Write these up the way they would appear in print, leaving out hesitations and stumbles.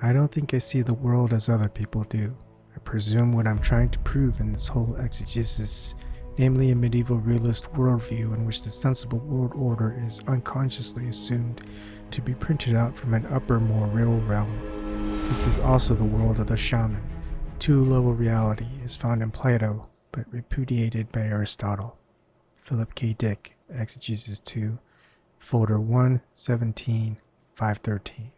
I don't think I see the world as other people do. I presume what I'm trying to prove in this whole exegesis, namely a medieval realist worldview in which the sensible world order is unconsciously assumed to be printed out from an upper, more real realm. This is also the world of the shaman. Two-level reality is found in Plato, but repudiated by Aristotle. Philip K. Dick, Exegesis 2, Folder 117, 513.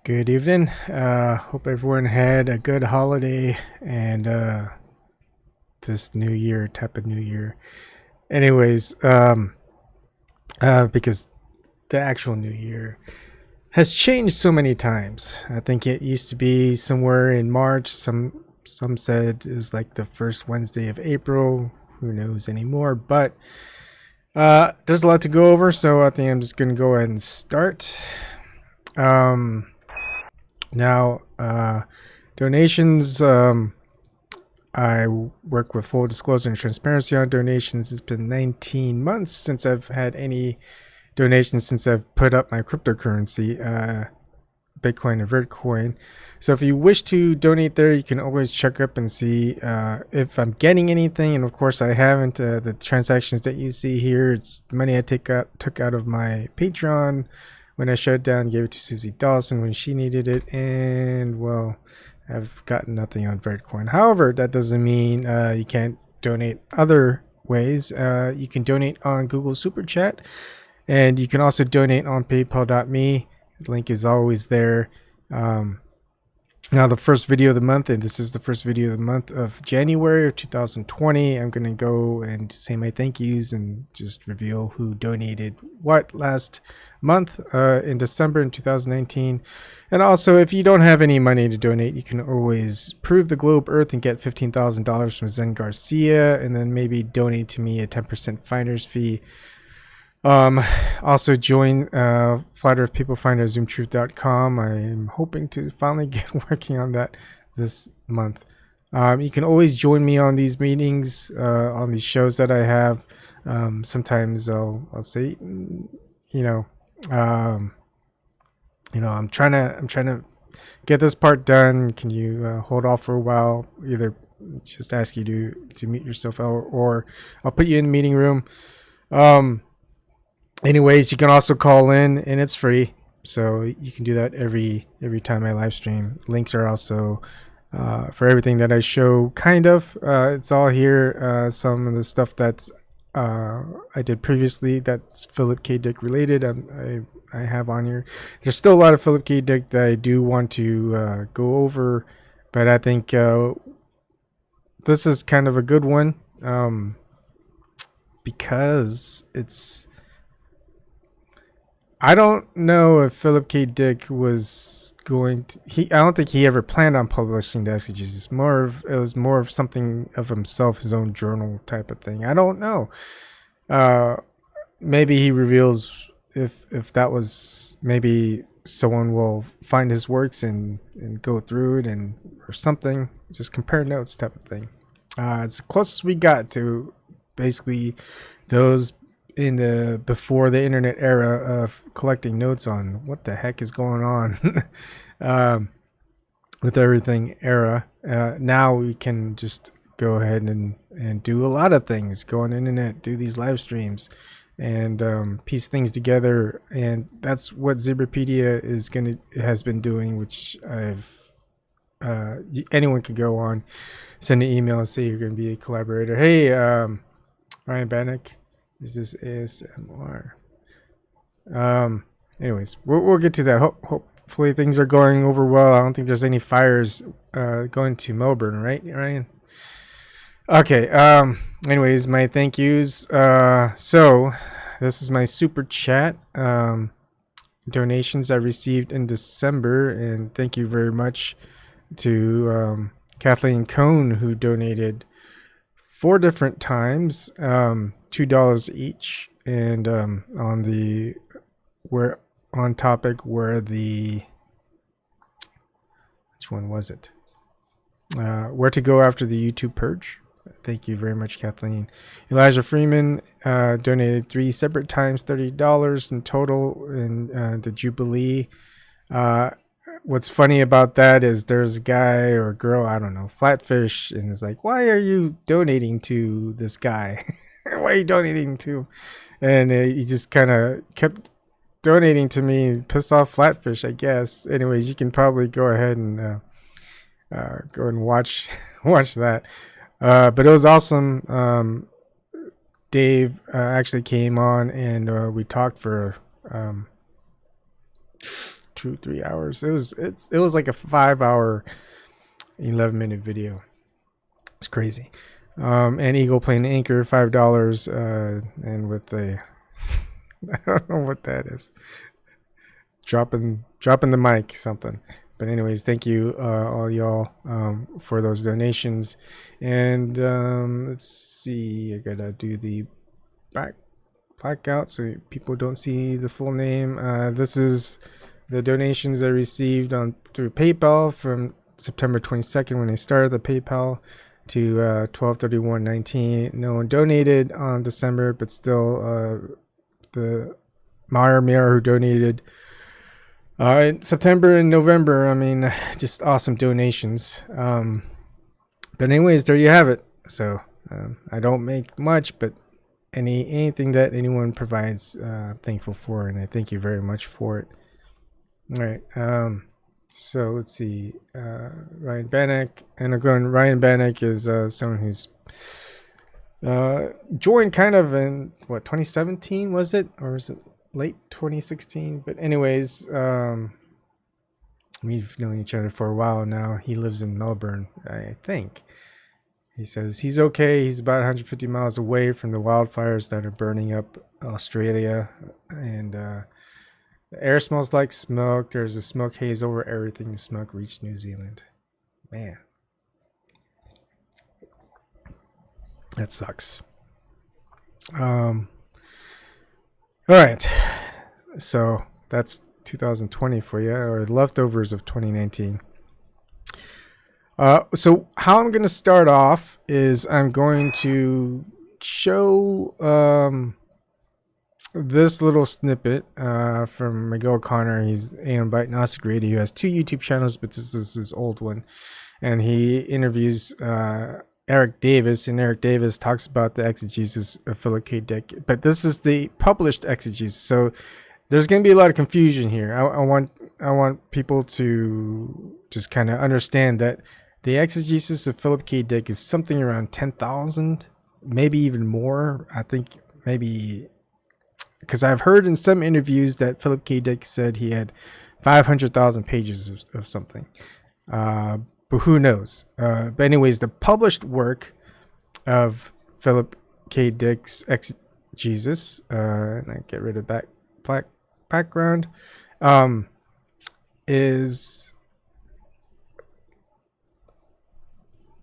Good evening. Hope everyone had a good holiday and this new year, type of new year. Anyways, because the actual new year has changed so many times. I think it used to be somewhere in March. Some said it was like the first Wednesday of April. Who knows anymore? But there's a lot to go over, so I think I'm just gonna go ahead and start. Now, donations, I work with full disclosure and transparency on donations. It's been 19 months since I've had any donations since I've put up my cryptocurrency, Bitcoin and Vertcoin. So if you wish to donate there, you can always check up and see if I'm getting anything. And of course, I haven't. The transactions that you see here, it's money I took out of my Patreon when I shut it down, gave it to Susie Dawson when she needed it, and well, I've gotten nothing on Vertcoin. However, that doesn't mean you can't donate other ways. You can donate on Google Super Chat, and you can also donate on PayPal.me. The link is always there. Now, the first video of the month, and this is the first video of the month of January of 2020, I'm going to go and say my thank yous and just reveal who donated what last month in December in 2019. And also, if you don't have any money to donate, you can always prove the globe earth and get $15,000 from Zen Garcia, and then maybe donate to me a 10% finder's fee. Also join Flat Earth People Finder ZoomTruth.com. I am hoping to finally get working on that this month. You can always join me on these meetings, on these shows that I have. Sometimes I'll say, I'm trying to get this part done. Can you hold off for a while? Either just ask you to mute yourself out, or I'll put you in the meeting room. Anyways, you can also call in, and it's free, so you can do that every time I live stream. Links are also for everything that I show. Kind of, it's all here. Some of the stuff that's I did previously that's Philip K. Dick related. I have on here. There's still a lot of Philip K. Dick that I do want to go over, but I think this is kind of a good one because it's. I don't know if Philip K. Dick was going to. I don't think he ever planned on publishing the Exegesis. It was more of something of himself, his own journal type of thing. I don't know. Maybe he reveals if that was, maybe someone will find his works and go through it or something. Just compare notes type of thing. It's the closest we got to basically those in the before the internet era of collecting notes on what the heck is going on with everything era. Now we can just go ahead and do a lot of things, go on the internet, do these live streams, and piece things together. And that's what Zibripedia has been doing, which anyone can go on, send an email and say you're going to be a collaborator. Hey, Ryan Bannock. Is this ASMR? Anyways, we'll get to that. Hopefully things are going over well. I don't think there's any fires going to Melbourne, right, Ryan? Okay. Anyways, my thank yous. So this is my super chat donations I received in December, and thank you very much to Kathleen Cohn, who donated 4 different times. $2 each, and on the on topic were the, which one was it? Where to go after the YouTube purge. Thank you very much, Kathleen. Elijah Freeman donated 3 separate times, $30 in total in the Jubilee. What's funny about that is there's a guy or girl, I don't know, Flatfish, and it's like, why are you donating to this guy? Why are you donating to? And he just kind of kept donating to me, pissed off Flatfish, I guess. Anyways, you can probably go ahead and go and watch that. But it was awesome. Dave actually came on and we talked for 2-3 hours. It was like a 5-hour 11-minute video. It's crazy. And Eagle playing Anchor, $5, and with the I don't know what that is, dropping the mic something. But anyways, thank you all y'all for those donations. And let's see, I gotta do the blackout so people don't see the full name. This is the donations I received through PayPal from September 22nd when I started the PayPal to 12/31/19. No one donated on December, but still the Meyer who donated in September and November. I mean, just awesome donations. But anyways, there you have it. So I don't make much, but anything that anyone provides, thankful for, and I thank you very much for it. All right. So let's see. Ryan Bannock, and again, Ryan Bannock is someone who's joined kind of in 2017 was it, or was it late 2016? But anyways, we've known each other for a while now. He lives in Melbourne, I think. He says he's okay. He's about 150 miles away from the wildfires that are burning up Australia, and the air smells like smoke. There's a smoke haze over everything. The smoke reached New Zealand. Man, that sucks. All right, so that's 2020 for you, or leftovers of 2019. So how I'm going to start off is I'm going to show this little snippet from Miguel O'Connor. He's on Byte Gnostic Radio. He has 2 YouTube channels, but this is his old one. And he interviews Eric Davis, and Eric Davis talks about the exegesis of Philip K. Dick. But this is the published exegesis, so there's going to be a lot of confusion here. I want people to just kind of understand that the exegesis of Philip K. Dick is something around 10,000, maybe even more. I think maybe, because I've heard in some interviews that Philip K. Dick said he had 500,000 pages of something. But who knows? But anyways, the published work of Philip K. Dick's Exegesis, and I get rid of background, is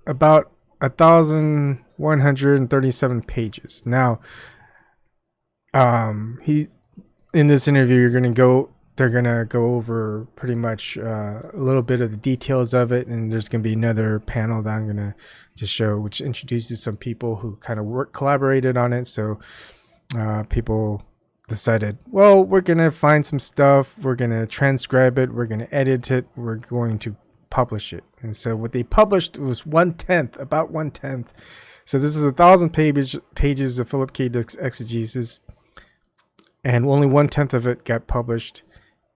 about 1,137 pages. Now, he, in this interview, they're gonna go over pretty much a little bit of the details of it, and there's gonna be another panel that I'm gonna just show, which introduces some people who kind of collaborated on it. So people decided, well, we're gonna find some stuff, we're gonna transcribe it, we're gonna edit it, we're going to publish it. And so what they published was about 1/10. So this is 1,000 pages of Philip K. Dick's exegesis, and only 1/10 of it got published.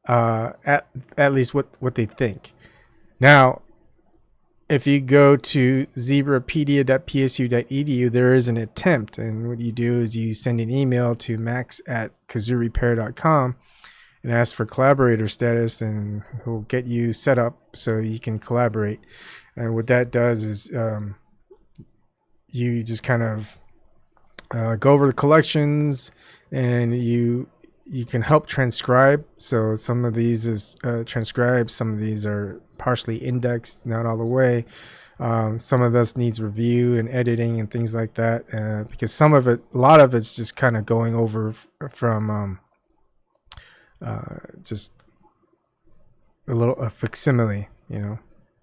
At least what they think. Now, if you go to zebrapedia.psu.edu, there is an attempt, and what you do is you send an email to max@kazoorepair.com and ask for collaborator status, and he'll get you set up so you can collaborate. And what that does is you just kind of go over the collections, and you can help transcribe. So some of these is transcribed, some of these are partially indexed, not all the way. Some of this needs review and editing and things like that, because a lot of it's just kind of going over from just a facsimile,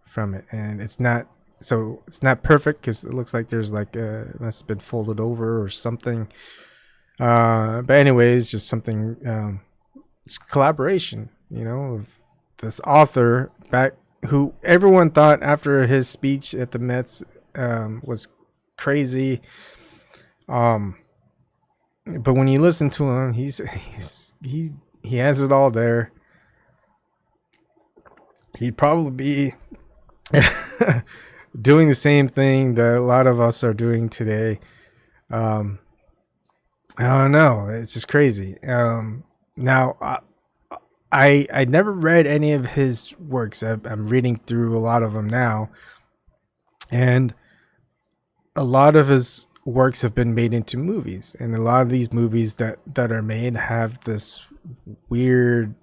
from it, and it's not perfect because it looks like there's like it must have been folded over or something. But anyways, just something. It's collaboration, of this author who everyone thought after his speech at the Mets was crazy. But when you listen to him, he has it all there. He'd probably be doing the same thing that a lot of us are doing today. I don't know. It's just crazy. Now, I never read any of his works. I'm reading through a lot of them now, and a lot of his works have been made into movies, and a lot of these movies that are made have this weird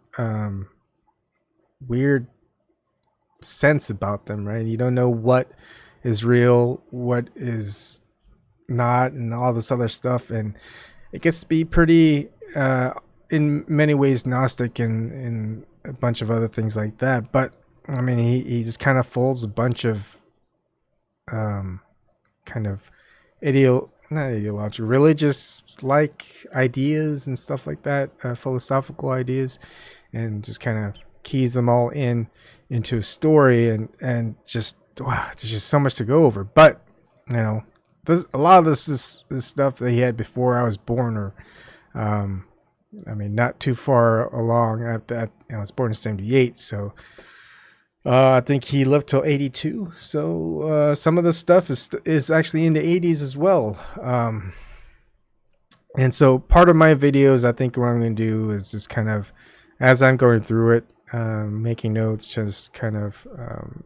sense about them, right? You don't know what is real, what is not, and all this other stuff, and it gets to be pretty in many ways Gnostic and a bunch of other things like that. But I mean, he just kind of folds a bunch of kind of not ideological, religious like ideas and stuff like that, philosophical ideas, and just kind of keys them all into a story, and just wow, there's just so much to go over. But a lot of this is stuff that he had before I was born, or I mean, not too far along. I was born in '78, so I think he lived till '82. So some of the stuff is actually in the '80s as well. And so part of my videos, I think what I'm going to do is just kind of, as I'm going through it, making notes, just kind of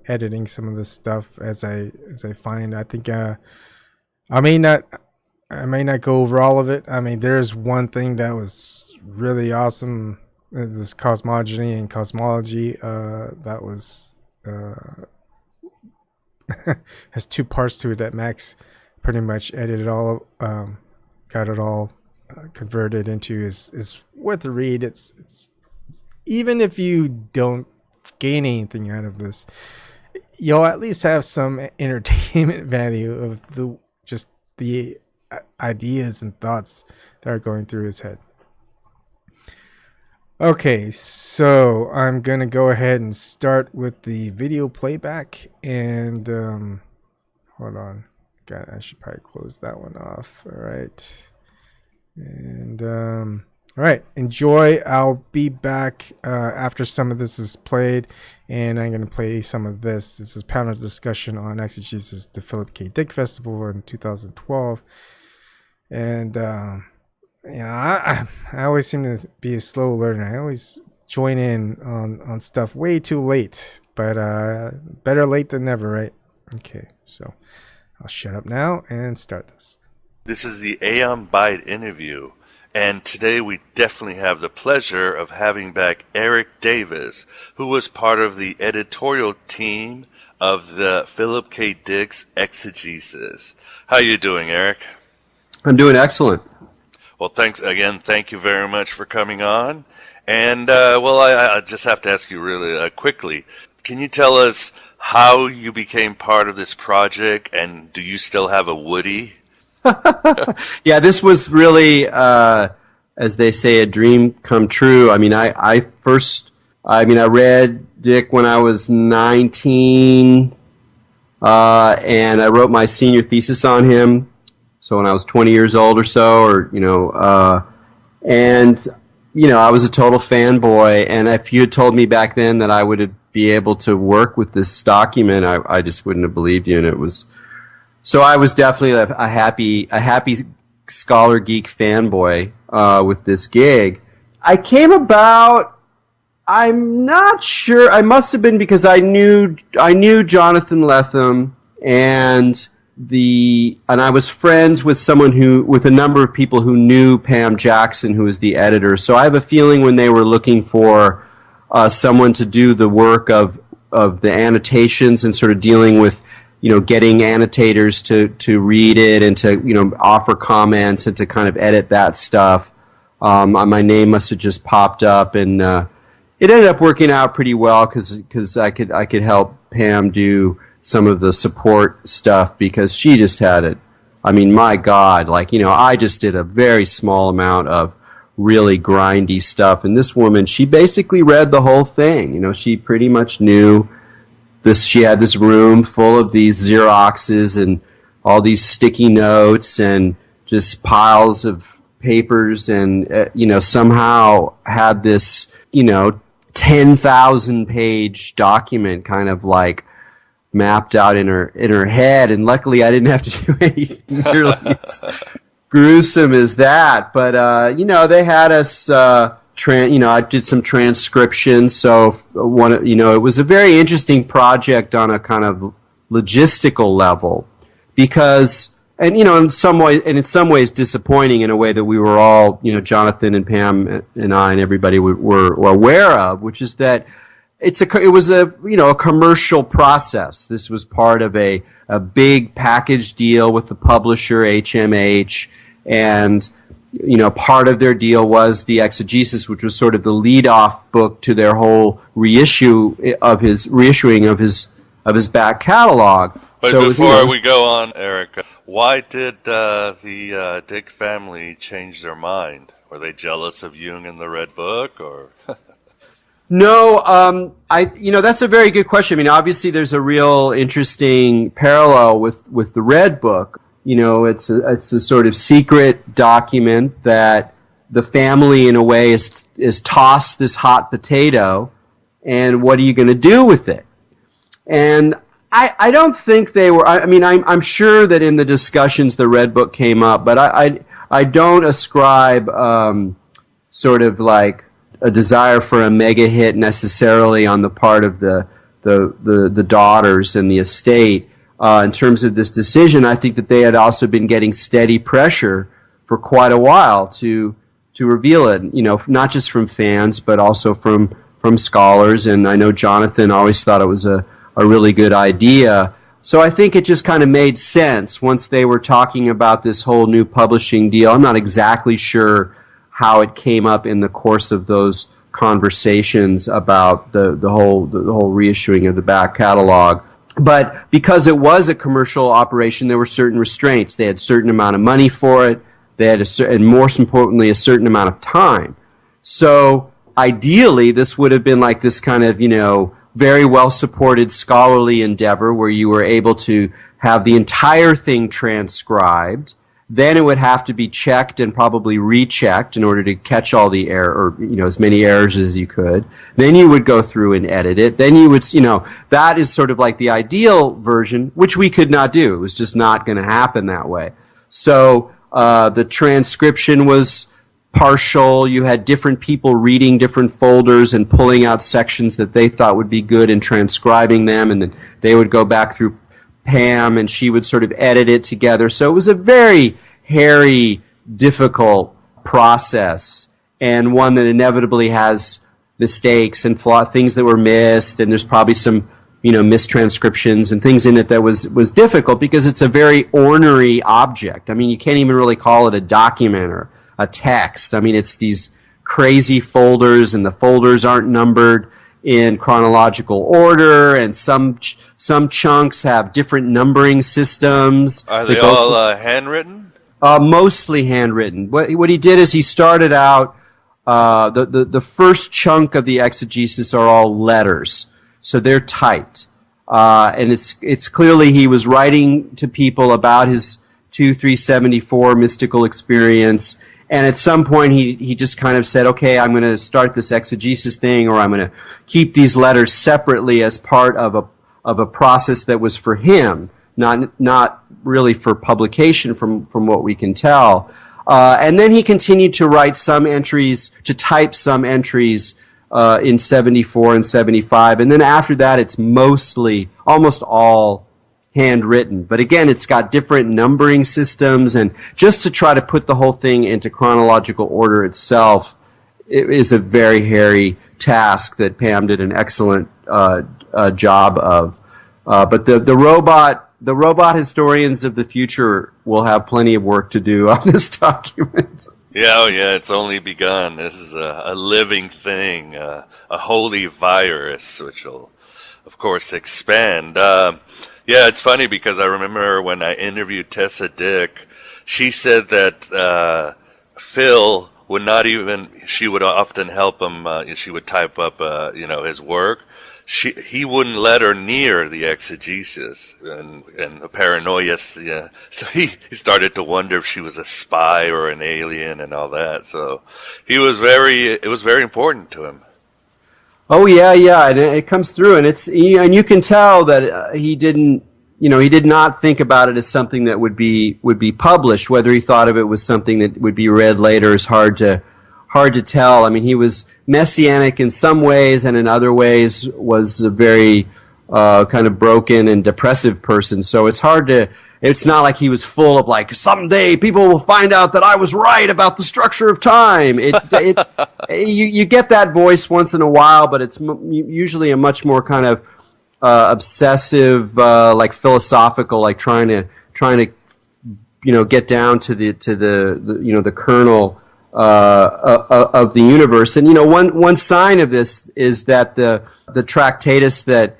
editing some of this stuff as I find. I think I may not go over all of it. I mean, there's one thing that was really awesome. This cosmogony and cosmology that was has two parts to it that Max pretty much edited all, got it all converted into is worth a read. It's even if you don't gain anything out of this, you'll at least have some entertainment value of the ideas and thoughts that are going through his head. Okay, so I'm going to go ahead and start with the video playback, and hold on. I should probably close that one off. All right. And all right, enjoy. I'll be back after some of this is played, and I'm going to play some of this. This is panel discussion on Exegesis, the Philip K. Dick Festival in 2012. And I always seem to be a slow learner. I always join in on stuff way too late, but better late than never, right? Okay, so I'll shut up now and start this. This is the Aeon Byte interview, and today we definitely have the pleasure of having back Eric Davis, who was part of the editorial team of the Philip K. Dick's Exegesis. How you doing, Eric? I'm doing excellent. Well, thanks again. Thank you very much for coming on. And, I just have to ask you really quickly, can you tell us how you became part of this project, and do you still have a Woody? Yeah, this was really, as they say, a dream come true. I mean, I read Dick when I was 19, and I wrote my senior thesis on him. So when I was 20 years old or so, I was a total fanboy. And if you had told me back then that I would be able to work with this document, I just wouldn't have believed you. And it was, so I was definitely a happy scholar geek fanboy with this gig. I came about, I'm not sure, I must have been because I knew Jonathan Lethem, and I was friends with with a number of people who knew Pam Jackson, who was the editor. So I have a feeling when they were looking for someone to do the work of the annotations and sort of dealing with, getting annotators to read it and to, offer comments and to kind of edit that stuff. My name must have just popped up, and it ended up working out pretty well because I could help Pam do some of the support stuff because she just had it. I mean, my God, I just did a very small amount of really grindy stuff, and this woman, she basically read the whole thing. She pretty much knew this. She had this room full of these Xeroxes and all these sticky notes and just piles of papers, and somehow had this 10,000 page document kind of mapped out in her head, and luckily I didn't have to do anything nearly as gruesome as that. But they had us I did some transcription, so it was a very interesting project on a kind of logistical level, because in some ways disappointing in a way that we were all, Jonathan and Pam and I and everybody were aware of, which is that it was a commercial process. This was part of a big package deal with the publisher HMH, and part of their deal was the Exegesis, which was sort of the lead-off book to their whole reissuing of his back catalog. But so before we go on, Eric, why did the Dick family change their mind? Were they jealous of Jung and the Red Book, or? No, that's a very good question. I mean, obviously, there's a real interesting parallel with the Red Book. It's a sort of secret document that the family, in a way, is tossed this hot potato, and what are you going to do with it? And I don't think they were. I mean, I'm sure that in the discussions the Red Book came up, but I don't ascribe sort of like a desire for a mega hit necessarily on the part of the daughters and the estate. In terms of this decision, I think that they had also been getting steady pressure for quite a while to reveal it. Not just from fans, but also from scholars. And I know Jonathan always thought it was a really good idea. So I think it just kind of made sense once they were talking about this whole new publishing deal. I'm not exactly sure how it came up in the course of those conversations about the whole reissuing of the back catalog. But because it was a commercial operation, there were certain restraints. They had a certain amount of money for it. They had and most importantly, a certain amount of time. So ideally, this would have been like this kind of, very well supported scholarly endeavor where you were able to have the entire thing transcribed. Then it would have to be checked and probably rechecked in order to catch all the error, or, as many errors as you could. Then you would go through and edit it. Then you would, that is sort of like the ideal version, which we could not do. It was just not going to happen that way. So, the transcription was partial. You had different people reading different folders and pulling out sections that they thought would be good and transcribing them, and then they would go back through Pam, and she would sort of edit it together. So it was a very hairy, difficult process, and one that inevitably has mistakes and things that were missed, and there's probably some, mistranscriptions and things in it that was difficult because it's a very ornery object. I mean, you can't even really call it a document or a text. I mean, it's these crazy folders, and the folders aren't numbered in chronological order, and some chunks have different numbering systems. Are they all handwritten? Mostly handwritten. What he did is he started out, the first chunk of the exegesis are all letters, so they're typed. And it's clearly he was writing to people about his 2374 mystical experience. And at some point, he just kind of said, okay, I'm going to start this exegesis thing, or I'm going to keep these letters separately as part of a process that was for him, not really for publication from what we can tell. And then he continued to write some entries, to type some entries in 74 and 75. And then after that, it's almost all handwritten. But again, it's got different numbering systems, and just to try to put the whole thing into chronological order itself, it is a very hairy task that Pam did an excellent job of. But the robot historians of the future will have plenty of work to do on this document. Yeah, oh yeah, it's only begun. This is a living thing, a holy virus, which will, of course, expand. Yeah, it's funny because I remember when I interviewed Tessa Dick, she said that Phil would not even. She would often help him. She would type up, his work. He wouldn't let her near the exegesis and the paranoia. Yeah. So he started to wonder if she was a spy or an alien and all that. So it was very important to him. Oh yeah, yeah, and it comes through, and and you can tell that he didn't, he did not think about it as something that would be published. Whether he thought of it was something that would be read later is hard to tell. I mean, he was messianic in some ways, and in other ways was a very kind of broken and depressive person. So it's hard to. It's not like he was full of like, someday people will find out that I was right about the structure of time. You get that voice once in a while, but it's usually a much more kind of obsessive, like philosophical, like trying to get down to the kernel of the universe. And one sign of this is that the Tractatus that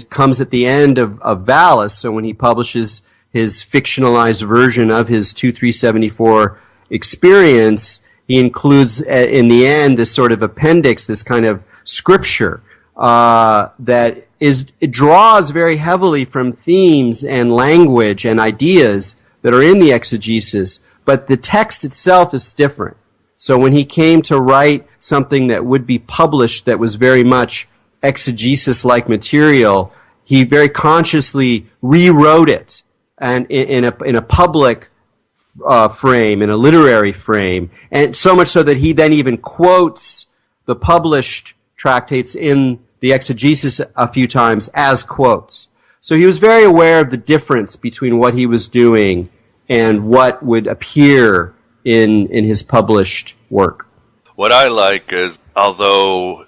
comes at the end of Vallis. So when he publishes his fictionalized version of his 2374 experience, he includes in the end this sort of appendix, this kind of scripture that it draws very heavily from themes and language and ideas that are in the exegesis, but the text itself is different. So when he came to write something that would be published that was very much exegesis-like material, he very consciously rewrote it and in a public frame, in a literary frame, and so much so that he then even quotes the published tractates in the exegesis a few times as quotes. So he was very aware of the difference between what he was doing and what would appear in his published work. What I like is, although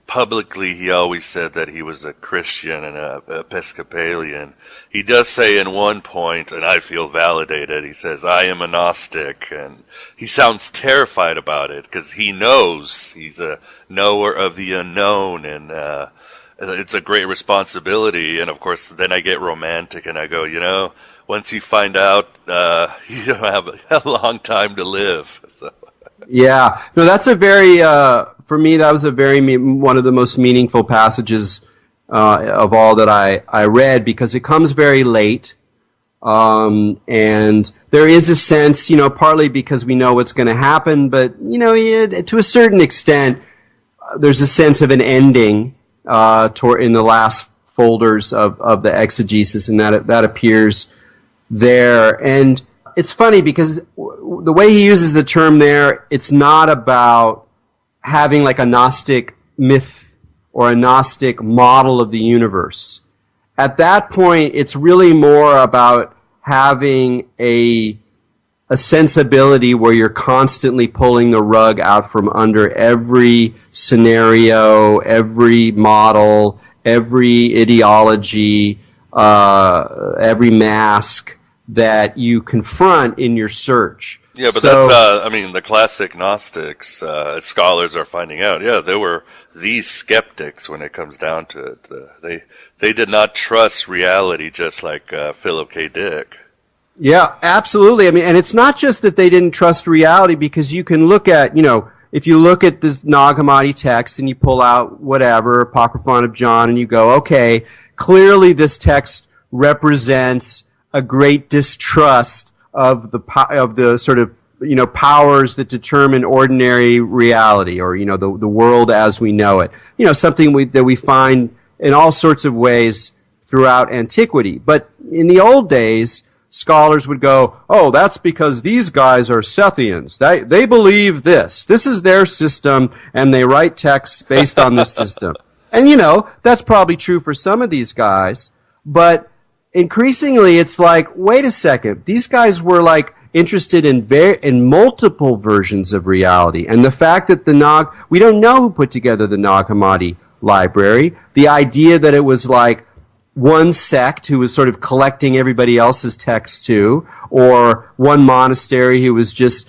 publicly he always said that he was a Christian and a Episcopalian, he does say in one point, and I feel validated, he says, I am a Gnostic, and he sounds terrified about it because he knows he's a knower of the unknown, and it's a great responsibility. And of course then I get romantic and I go, once you find out, you don't have a long time to live. So. Yeah, no, that's a very, for me, that was one of the most meaningful passages of all that I read, because it comes very late, and there is a sense, partly because we know what's going to happen, but, to a certain extent, there's a sense of an ending in the last folders of the exegesis, and that appears there. And it's funny because the way he uses the term there, it's not about having like a Gnostic myth or a Gnostic model of the universe. At that point, it's really more about having a sensibility where you're constantly pulling the rug out from under every scenario, every model, every ideology, every mask that you confront in your search. Yeah, but that's, the classic Gnostics, scholars are finding out, there were these skeptics when it comes down to it. They did not trust reality, just like Philip K. Dick. Yeah, absolutely. And it's not just that they didn't trust reality, because you can look at, if you look at this Nag Hammadi text and you pull out whatever, Apocryphon of John, and you go, okay, clearly this text represents a great distrust of the sort of, powers that determine ordinary reality, or, the world as we know it. Something that we find in all sorts of ways throughout antiquity. But in the old days, scholars would go, oh, that's because these guys are Sethians. They believe this. This is their system, and they write texts based on this system. And, that's probably true for some of these guys, but increasingly it's like, wait a second, these guys were like interested in multiple versions of reality. And the fact that we don't know who put together the Nag Hammadi library, the idea that it was like one sect who was sort of collecting everybody else's texts too, or one monastery who was just,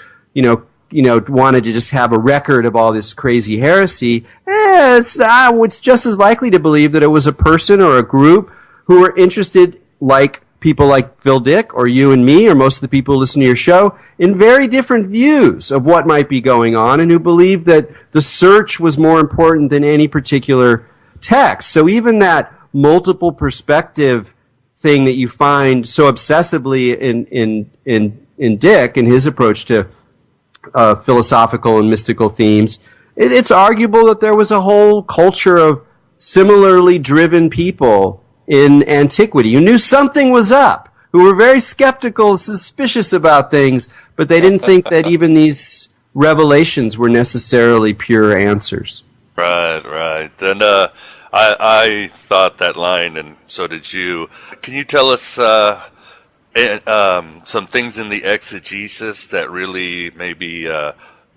wanted to just have a record of all this crazy heresy, it's just as likely to believe that it was a person or a group who were interested, like people like Phil Dick or you and me or most of the people who listen to your show, in very different views of what might be going on, and who believed that the search was more important than any particular text. So even that multiple perspective thing that you find so obsessively in Dick and his approach to philosophical and mystical themes, it's arguable that there was a whole culture of similarly driven people in antiquity who knew something was up, who were very skeptical, suspicious about things, but they didn't think that even these revelations were necessarily pure answers. Right. And I thought that line, and so did you. Can you tell us some things in the exegesis that really maybe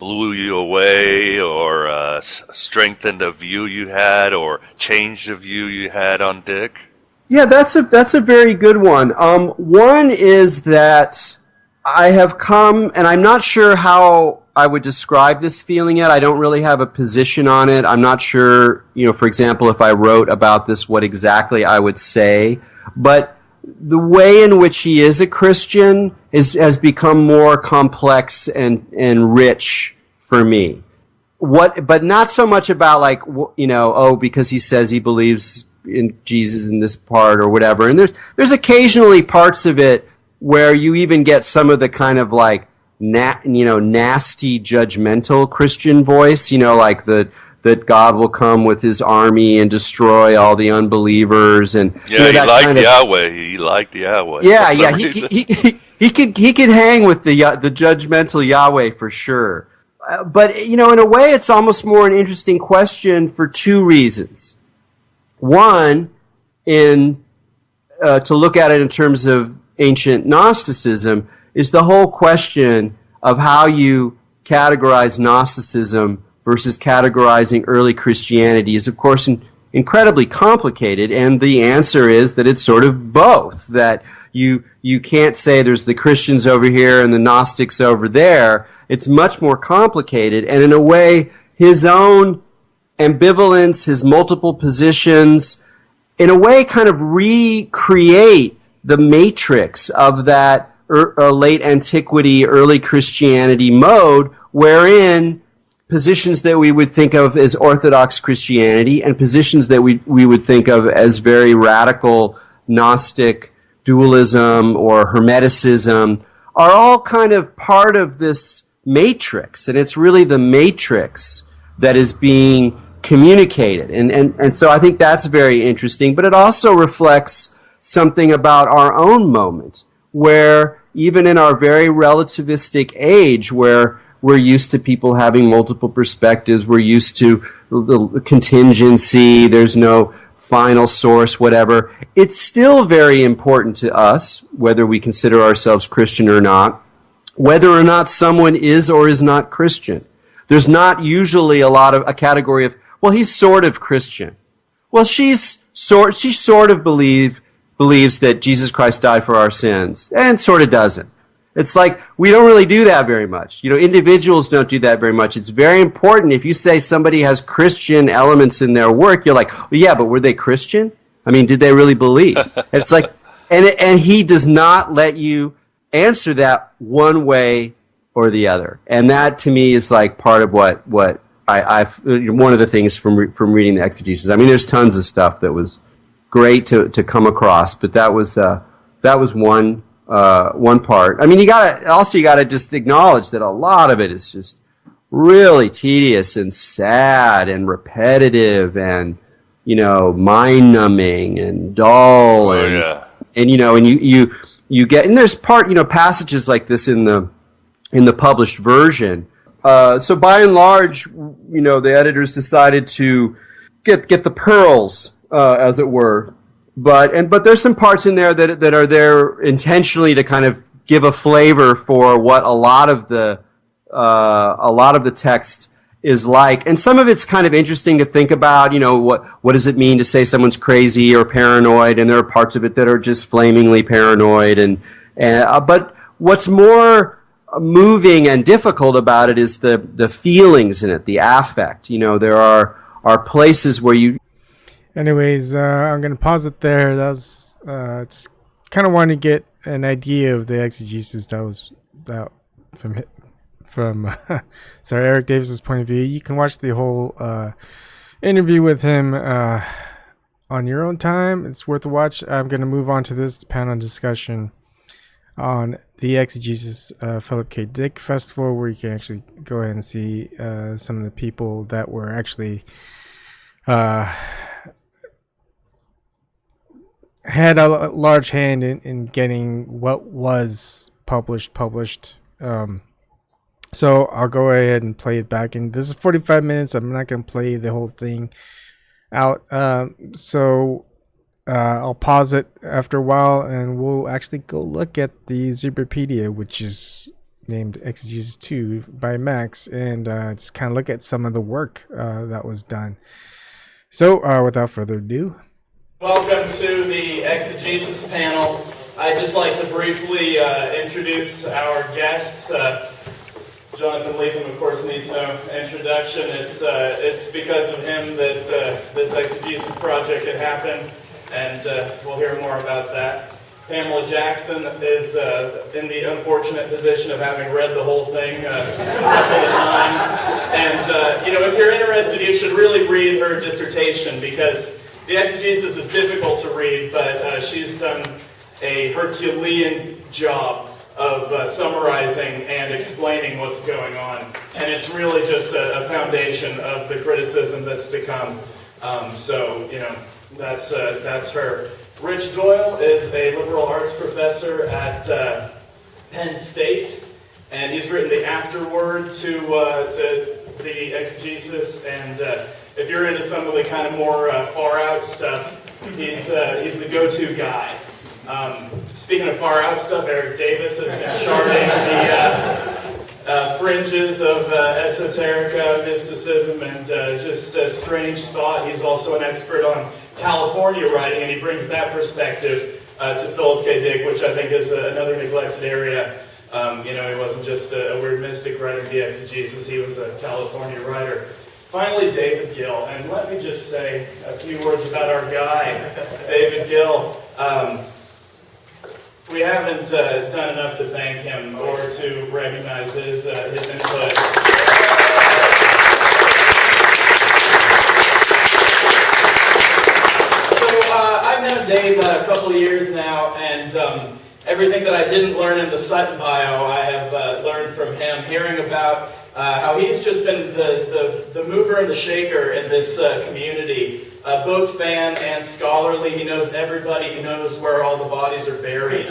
blew you away, or strengthened a view you had, or changed a view you had on Dick? Yeah, that's a very good one. One is that I have come, and I'm not sure how I would describe this feeling yet. I don't really have a position on it. I'm not sure, for example, if I wrote about this, what exactly I would say. But the way in which he is a Christian has become more complex and rich for me. But not so much about because he says he believes in Jesus in this part or whatever. And there's occasionally parts of it where you even get some of the kind of nasty judgmental Christian voice, that God will come with his army and destroy all the unbelievers, and he liked Yahweh. He liked Yahweh. Yeah. He could hang with the judgmental Yahweh for sure. But in a way, it's almost more an interesting question for two reasons. One, to look at it in terms of ancient Gnosticism, is the whole question of how you categorize Gnosticism versus categorizing early Christianity is, of course, incredibly complicated, and the answer is that it's sort of both, that you can't say there's the Christians over here and the Gnostics over there. It's much more complicated, and in a way, his own ambivalence, his multiple positions, in a way kind of recreate the matrix of that late antiquity, early Christianity mode, wherein positions that we would think of as Orthodox Christianity and positions that we would think of as very radical Gnostic dualism or Hermeticism are all kind of part of this matrix. And it's really the matrix that is being communicated. And so I think that's very interesting. But it also reflects something about our own moment, where even in our very relativistic age, where we're used to people having multiple perspectives, we're used to the contingency, there's no final source, whatever, it's still very important to us, whether we consider ourselves Christian or not, whether or not someone is or is not Christian. There's not usually a category of, well, he's sort of Christian. Well, she sort of believes that Jesus Christ died for our sins, and sort of doesn't. It's like, we don't really do that very much. Individuals don't do that very much. It's very important. If you say somebody has Christian elements in their work, you're like, well, yeah, but were they Christian? I mean, did they really believe? It's like, and he does not let you answer that one way or the other. And that, to me, is like part of what I've one of the things from reading the exegesis. I mean, there's tons of stuff that was great to come across, but that was one part. I mean, you gotta just acknowledge that a lot of it is just really tedious and sad and repetitive and mind numbing and dull and you get, and there's passages like this in the published version. So by and large, the editors decided to get the pearls, as it were. But there's some parts in there that are there intentionally to kind of give a flavor for what a lot of the text is like, and some of it's kind of interesting to think about. What does it mean to say someone's crazy or paranoid? And there are parts of it that are just flamingly paranoid. But what's more moving and difficult about it is the feelings in it, the affect. There are places where you. Anyways, I'm gonna pause it there. That was just kind of wanted to get an idea of the exegesis that from sorry, Eric Davis's point of view. You can watch the whole interview with him on your own time. It's worth a watch. I'm gonna move on to this panel discussion on the Exegesis Philip K. Dick Festival, where you can actually go ahead and see some of the people that were actually had a large hand in getting what was published. So I'll go ahead and play it back. And this is 45 minutes. I'm not going to play the whole thing out. So I'll pause it after a while, and we'll actually go look at the Zebropedia, which is named Exegesis 2 by Max, and just kind of look at some of the work that was done. So without further ado. Welcome to the Exegesis panel. I'd just like to briefly introduce our guests. Jonathan Leatham, of course, needs no introduction. It's because of him that this Exegesis project had happened, and we'll hear more about that. Pamela Jackson is in the unfortunate position of having read the whole thing a couple of times. And, if you're interested, you should really read her dissertation, because the Exegesis is difficult to read, but she's done a Herculean job of summarizing and explaining what's going on. And it's really just a foundation of the criticism that's to come. That's her. Rich Doyle is a liberal arts professor at Penn State, and he's written the afterword to the Exegesis, and if you're into some of the kind of more far-out stuff, he's the go-to guy. Speaking of far-out stuff, Eric Davis has been charting the fringes of esoterica, mysticism, and just strange thought. He's also an expert on California writing, and he brings that perspective to Philip K. Dick, which I think is another neglected area. He wasn't just a weird mystic writing the Exegesis, he was a California writer. Finally, David Gill, and let me just say a few words about our guy, David Gill. We haven't done enough to thank him or to recognize his input. I've known Dave a couple of years now, and everything that I didn't learn in the Sutton bio, I have learned from him, hearing about how he's just been the mover and the shaker in this community, both fan and scholarly. He knows everybody. He knows where all the bodies are buried.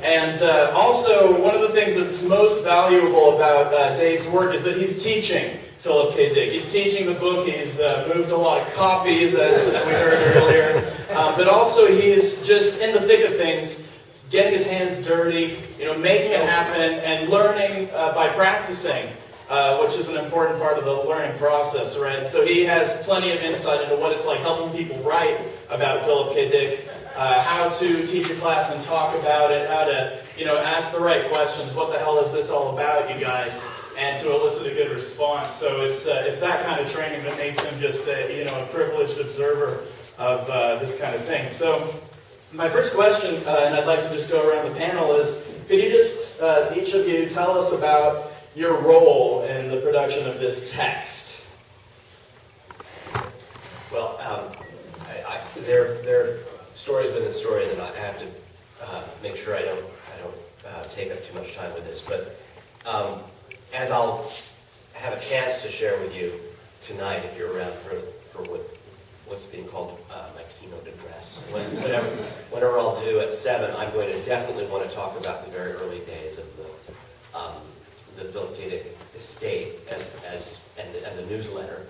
And also, one of the things that's most valuable about Dave's work is that he's teaching Philip K. Dick. He's teaching the book. He's moved a lot of copies, as we heard earlier. But also, he's just in the thick of things, getting his hands dirty, making it happen, and learning by practicing, which is an important part of the learning process, right? So he has plenty of insight into what it's like helping people write about Philip K. Dick, how to teach a class and talk about it, how to, ask the right questions. What the hell is this all about, you guys? And to elicit a good response. So it's that kind of training that makes him just a privileged observer of this kind of thing. So my first question, and I'd like to just go around the panel, is could you just, each of you, tell us about your role in the production of this text? Well, there are stories within stories, and I have to make sure I don't take up too much time with this. But as I'll have a chance to share with you tonight, if you're around for what's being called my keynote address, whenever I'll do at 7, I'm going to definitely want to talk about the very early days of the Philip K. Dick estate and the newsletter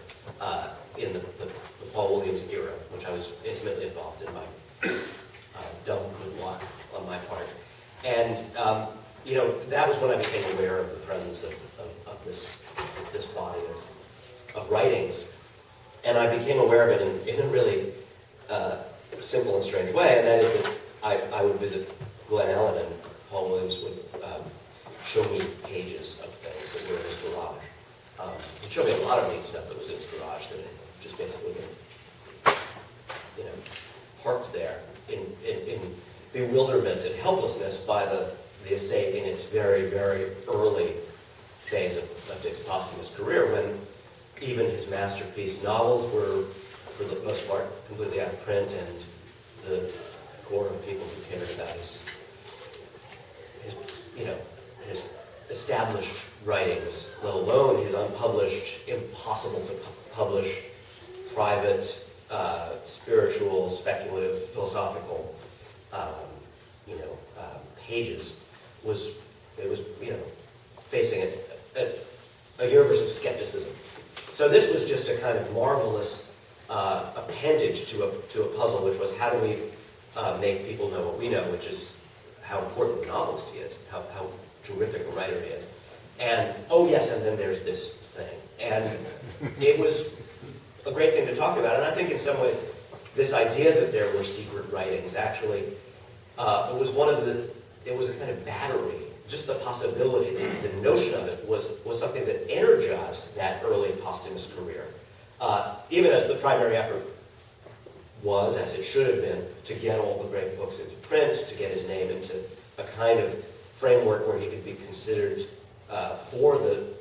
in the Paul Williams era, which I was intimately involved in by dumb good luck on my part. And that was when I became aware of the presence of this body of writings. And I became aware of it in a really simple and strange way, and that is that I would visit Glen Ellen, and Paul Williams would lot of neat stuff that was in his garage that had just basically been, parked there in bewilderment and helplessness by the estate in its very, very early phase of Dick's posthumous career, when even his masterpiece novels were, for the most part, completely out of print, and the core of people who cared about his established writings, let alone his unpublished, impossible to publish, private, spiritual, speculative, philosophical, pages, was facing a universe of skepticism. So this was just a kind of marvelous appendage to a puzzle, which was, how do we make people know what we know, which is how important a novelist he is, how terrific a writer he is. And, oh yes, and then there's this thing. And it was a great thing to talk about. And I think in some ways, this idea that there were secret writings actually, it was a kind of battery. Just the possibility, the notion of it was something that energized that early posthumous career. Even as the primary effort was, as it should have been, to get all the great books into print, to get his name into a kind of framework where he could be considered for the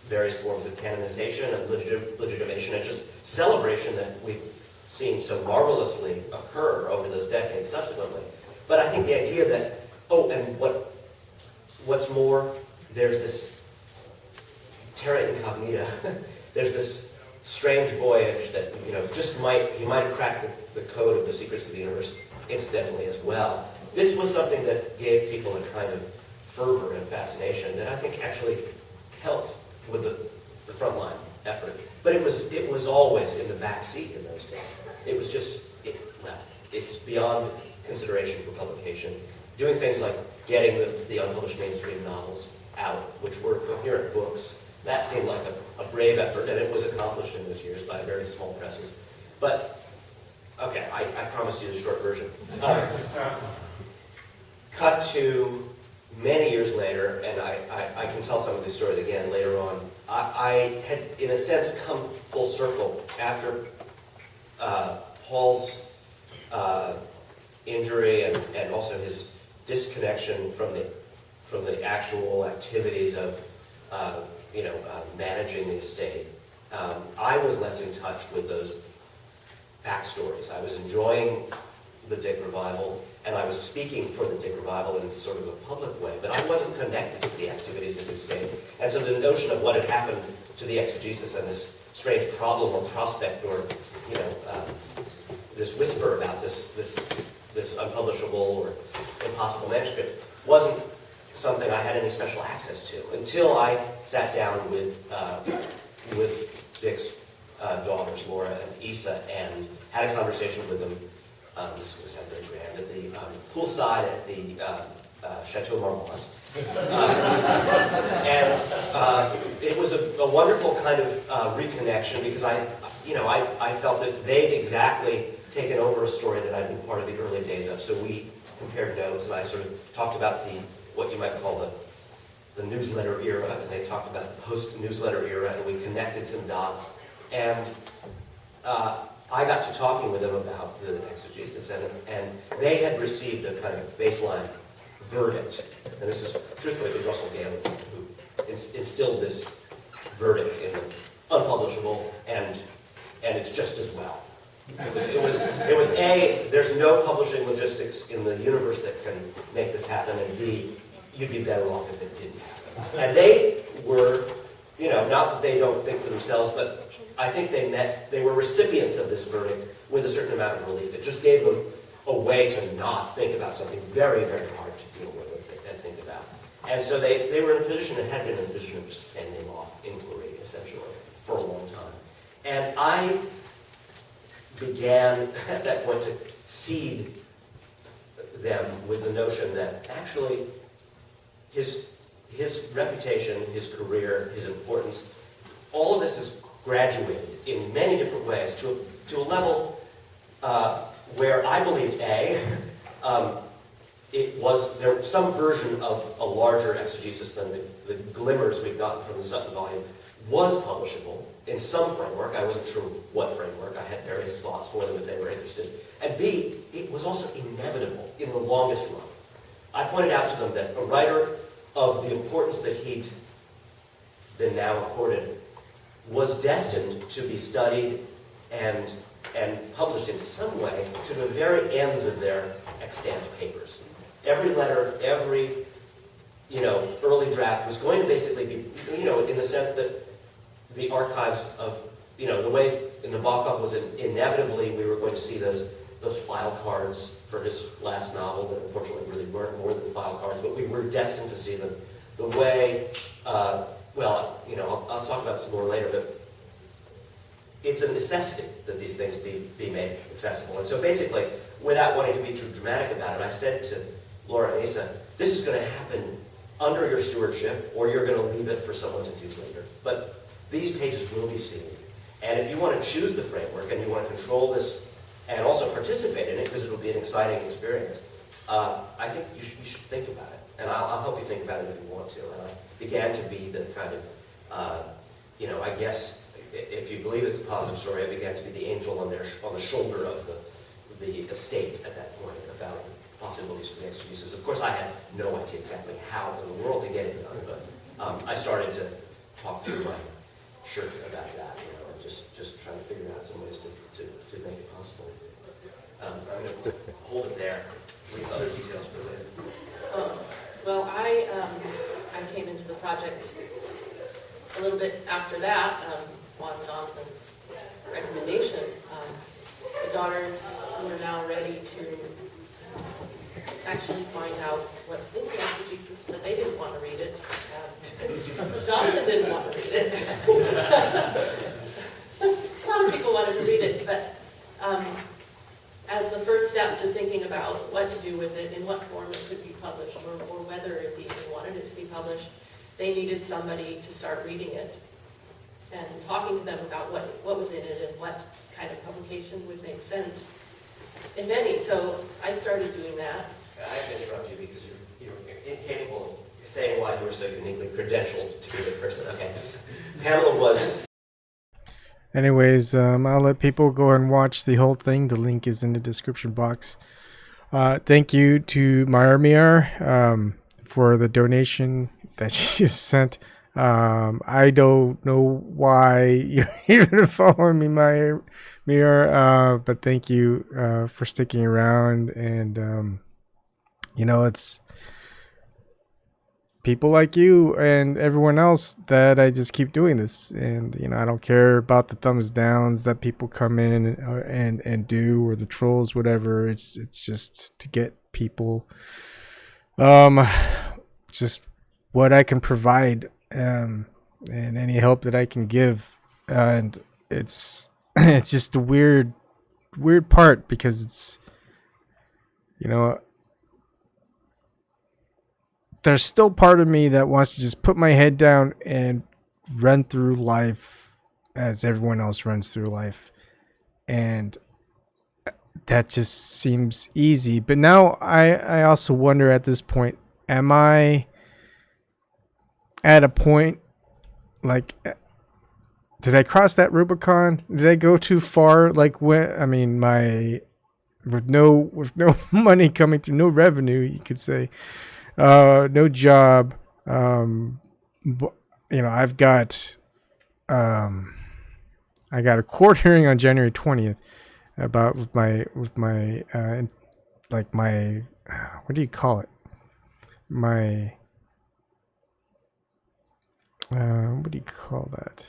various forms of canonization and legitimation and just celebration that we've seen so marvelously occur over those decades subsequently. But I think the idea that, and what's more, there's this terra incognita, there's this strange voyage that, he might have cracked the code of the secrets of the universe incidentally as well. This was something that gave people a kind of fervor and fascination that I think actually helped with the frontline effort. But it was always in the back seat in those days. It was just, it's beyond consideration for publication. Doing things like getting the unpublished mainstream novels out, which were coherent books, that seemed like a brave effort, and it was accomplished in those years by very small presses. But, okay, I promised you the short version. Cut to many years later, and I can tell some of these stories again later on. I had, in a sense, come full circle after Paul's injury and also his disconnection from the actual activities of managing the estate. I was less in touch with those backstories. I was enjoying the Dick revival, and I was speaking for the Dick revival in sort of a public way, but I wasn't connected to the activities of the estate. And so the notion of what had happened to the exegesis and this strange problem or prospect or this whisper about this unpublishable or impossible manuscript wasn't something I had any special access to until I sat down with Dick's daughters, Laura and Issa, and had a conversation with them. This was at very grand at the poolside at the Chateau Marmont. And it was a wonderful kind of reconnection because I felt that they'd exactly taken over a story that I'd been part of the early days of. So we compared notes, and I sort of talked about what you might call the newsletter era, and they talked about the post-newsletter era, and we connected some dots. And I got to talking with them about the exegesis, and they had received a kind of baseline verdict. And this is, truthfully, it was Russell Gambler who instilled this verdict in the unpublishable, and it's just as well. It was A, there's no publishing logistics in the universe that can make this happen, and B, you'd be better off if it didn't happen. And they were, not that they don't think for themselves, but I think they were recipients of this verdict with a certain amount of relief. It just gave them a way to not think about something very, very hard to deal with and think about. And so they were in a position, and had been in a position of just fending off inquiry, essentially, for a long time. And I began, at that point, to seed them with the notion that actually his reputation, his career, his importance, all of this is graduated in many different ways to a level where I believe, A, it was there some version of a larger exegesis than the glimmers we've gotten from the Sutton volume was publishable in some framework. I wasn't sure what framework. I had various thoughts for them if they were interested. And B, it was also inevitable in the longest run. I pointed out to them that a writer of the importance that he'd been now accorded was destined to be studied and published in some way to the very ends of their extant papers. Every letter, every early draft was going to basically be, in the sense that the archives of, the way Nabokov was inevitably, we were going to see those file cards for his last novel that unfortunately really weren't more than file cards, but we were destined to see them. The way, I'll talk about this more later, but it's a necessity that these things be made accessible. And so basically, without wanting to be too dramatic about it, I said to Laura and Isa, this is going to happen under your stewardship, or you're going to leave it for someone to do later. But these pages will be seen. And if you want to choose the framework and you want to control this and also participate in it, because it will be an exciting experience, I think you should think about it. And I'll help you think about it if you want to. And I began to be the kind of, I guess, if you believe it's a positive story, I began to be the angel on the shoulder of the estate at that point about possibilities for the exegesis. Of course, I had no idea exactly how in the world to get it done, but I started to talk through my shirt about that, and just trying to figure out some ways to make it possible. I'm going to hold it there. Leave other details for later. Well, I came into the project a little bit after that, on Jonathan's recommendation. The daughters were now ready to actually find out what's in the exegesis, but they didn't want to read it. Jonathan didn't want to read it. A lot of people wanted to read it, but as the first step to thinking about what to do with it, in what form it could be published, or whether indeed they wanted it to be published, they needed somebody to start reading it and talking to them about what was in it and what kind of publication would make sense, if any. So I started doing that. I have to interrupt you because you're incapable of saying why you were so uniquely credentialed to be the person. Okay. Pamela was. Anyways, I'll let people go and watch the whole thing. The link is in the description box. Thank you to Myarmir for the donation that she just sent. I don't know why you're even following me, Myarmir, but thank you for sticking around. And it's people like you and everyone else that I just keep doing this. And I don't care about the thumbs downs that people come in and do, or the trolls, whatever. It's just to get people just what I can provide, and any help that I can give. And it's just a weird part, because it's there's still part of me that wants to just put my head down and run through life as everyone else runs through life. And that just seems easy. But now I also wonder at this point, am I at a point, like, did I cross that Rubicon? Did I go too far? Like, with no money coming through, no revenue, you could say, no job, I've got I got a court hearing on January 20th about with my what do you call it, my what do you call that,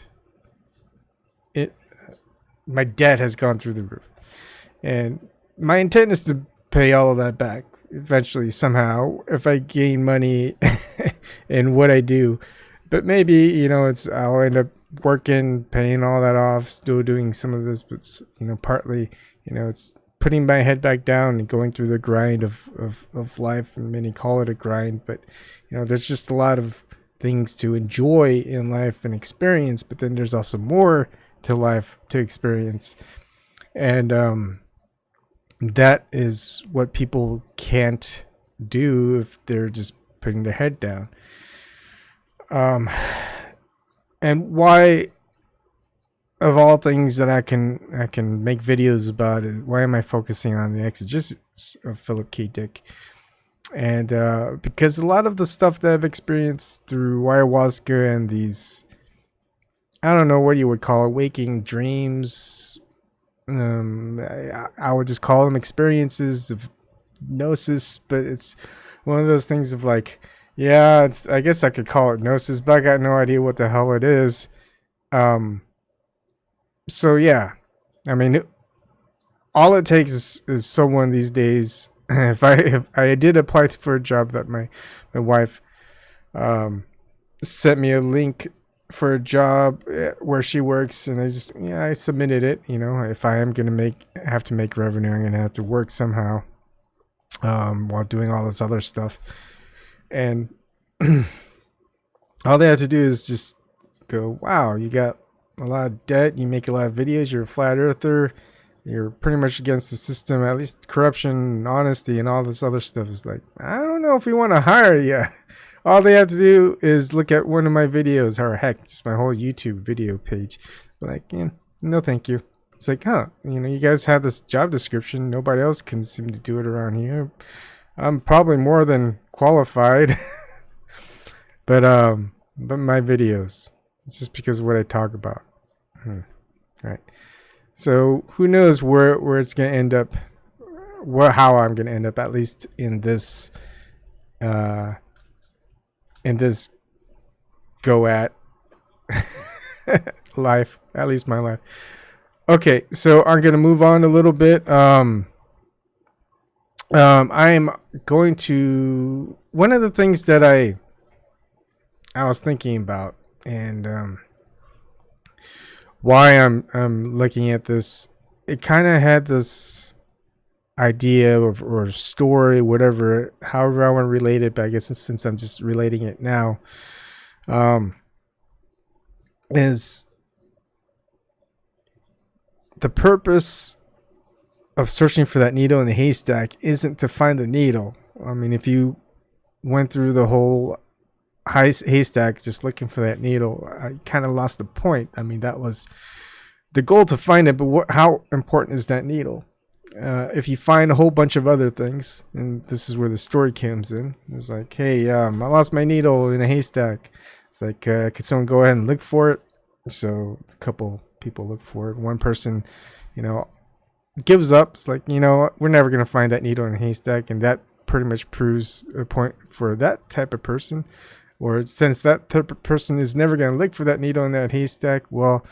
my debt has gone through the roof, and my intent is to pay all of that back eventually, somehow, if I gain money in what I do. But maybe, I'll end up working, paying all that off, still doing some of this, but, partly, it's putting my head back down and going through the grind of life, and many call it a grind, but, there's just a lot of things to enjoy in life and experience, but then there's also more to life to experience. And, that is what people can't do if they're just putting their head down. And why, of all things that I can make videos about it, why am I focusing on the exegesis of Philip K. Dick? And because a lot of the stuff that I've experienced through ayahuasca and these, I don't know what you would call it, waking dreams, I would just call them experiences of gnosis, but it's one of those things of like, yeah, I guess I could call it gnosis, but I got no idea what the hell it is. So yeah, I mean, all it takes is someone these days. If I did apply for a job that my wife sent me a link for a job where she works, and I submitted it. You know, if I am gonna have to make revenue, I'm gonna have to work somehow while doing all this other stuff, and all they have to do is just go, wow, you got a lot of debt, you make a lot of videos, you're a flat earther, you're pretty much against the system, at least corruption and honesty and all this other stuff. Is like, I don't know if we want to hire you. All they have to do is look at one of my videos, or heck, just my whole YouTube video page. Like, yeah, no thank you. It's like, huh, you guys have this job description, nobody else can seem to do it around here. I'm probably more than qualified. but my videos, it's just because of what I talk about. Right. So who knows where it's gonna end up, how I'm gonna end up, at least in this go at life, at least my life. Okay, so I'm gonna move on a little bit. I'm going to, one of the things that I was thinking about, and why I'm looking at this, it kind of had this idea of, or story, whatever, however I want to relate it, but I guess since I'm just relating it now, is the purpose of searching for that needle in the haystack isn't to find the needle. I mean, if you went through the whole haystack just looking for that needle, I kind of lost the point. I mean, that was the goal, to find it, but how important is that needle? If you find a whole bunch of other things, and this is where the story comes in, it's like, hey, I lost my needle in a haystack. It's like, could someone go ahead and look for it? So a couple people look for it. One person, gives up. It's like, we're never going to find that needle in a haystack. And that pretty much proves a point for that type of person. Or since that type of person is never going to look for that needle in that haystack, well,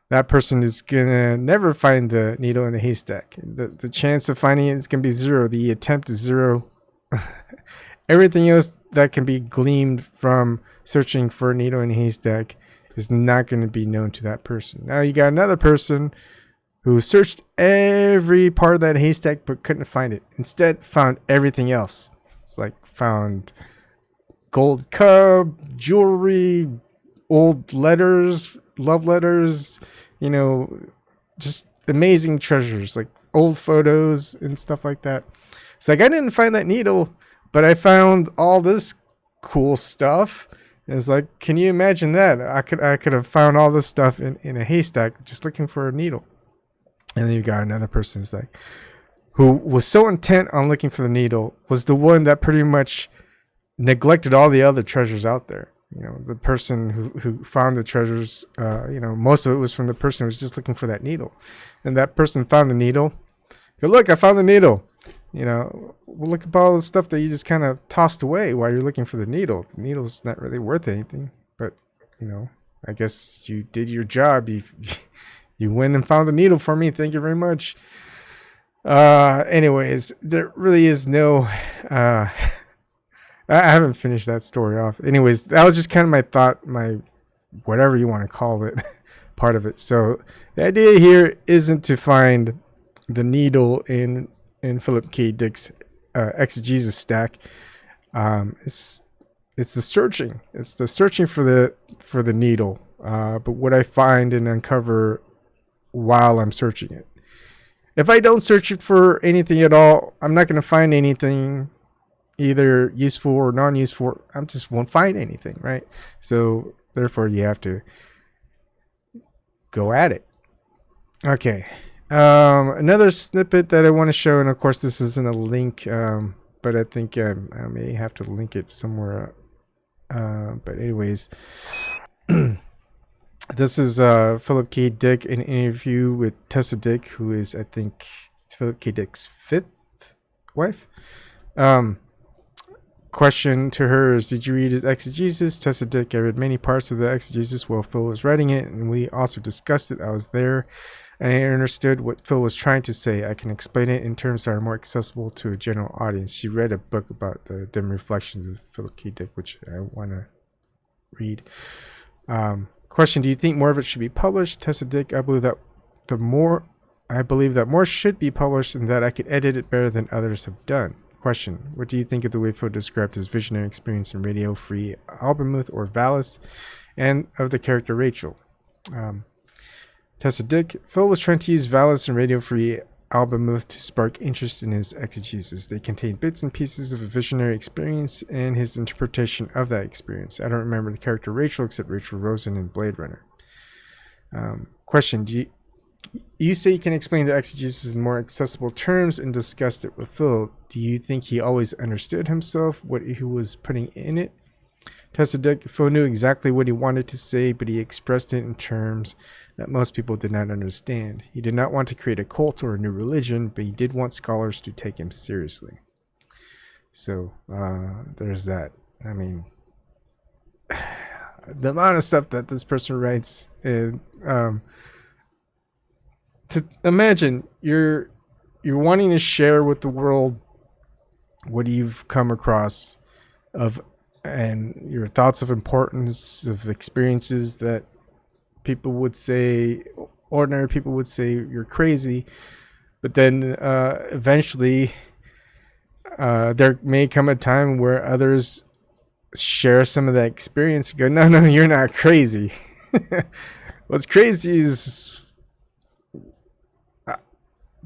that person is going to never find the needle in the haystack. The chance of finding it is going to be zero. The attempt is zero. Everything else that can be gleaned from searching for a needle in a haystack is not going to be known to that person. Now you got another person who searched every part of that haystack but couldn't find it. Instead, found everything else. It's like found gold cup, jewelry, old letters, love letters, just amazing treasures, like old photos and stuff like that. It's like, I didn't find that needle, but I found all this cool stuff. And it's like, can you imagine that? I could have found all this stuff in a haystack just looking for a needle. And then you got another person who's like, who was so intent on looking for the needle, was the one that pretty much neglected all the other treasures out there. The person who found the treasures, most of it was from the person who was just looking for that needle. And that person found the needle. Go, look, I found the needle. Well, look at all the stuff that you just kind of tossed away while you're looking for the needle. The needle's not really worth anything, but I guess you did your job. You went and found the needle for me. Thank you very much. Anyways, there really is no, I haven't finished that story off. Anyways, that was just kind of my thought, my whatever you want to call it, part of it. So the idea here isn't to find the needle in Philip K. Dick's exegesis stack. It's the searching. It's the searching for the needle. But what I find and uncover while I'm searching it. If I don't search it for anything at all, I'm not going to find anything. either useful or non-useful. I just won't find anything, right? So therefore, you have to go at it. Okay. Another snippet that I want to show, and of course this isn't a link, but I think I may have to link it somewhere. But anyways, this is Philip K. Dick, an interview with Tessa Dick, who is, I think, Philip K. Dick's fifth wife. Question to her is, did you read his Exegesis? Tessa Dick: I read many parts of the Exegesis while Phil was writing it, and we also discussed it. I was there, and I understood what Phil was trying to say. I can explain it in terms that are more accessible to a general audience. She read a book about the dim reflections of Philip K. Dick, which I want to read. Question: do you think more of it should be published? Tessa Dick: I believe that more should be published, and that I could edit it better than others have done. Question: what do you think of the way Phil described his visionary experience in Radio Free Albemuth or Valis, and of the character Rachel? Tessa Dick: Phil was trying to use Valis and Radio Free Albemuth to spark interest in his exegesis. They contain bits and pieces of a visionary experience and his interpretation of that experience. I don't remember the character Rachel except Rachel Rosen in Blade Runner. Question: you say you can explain the exegesis in more accessible terms and discussed it with Phil. Do you think he always understood himself, what he was putting in it? Tessa Dick: Phil knew exactly what he wanted to say, but he expressed it in terms that most people did not understand. He did not want to create a cult or a new religion, but he did want scholars to take him seriously. So there's that. I mean, the amount of stuff that this person writes, and to imagine you're wanting to share with the world what you've come across of, and your thoughts of importance of experiences that people would say, ordinary people would say you're crazy, but then eventually there may come a time where others share some of that experience and go, no, you're not crazy. What's crazy is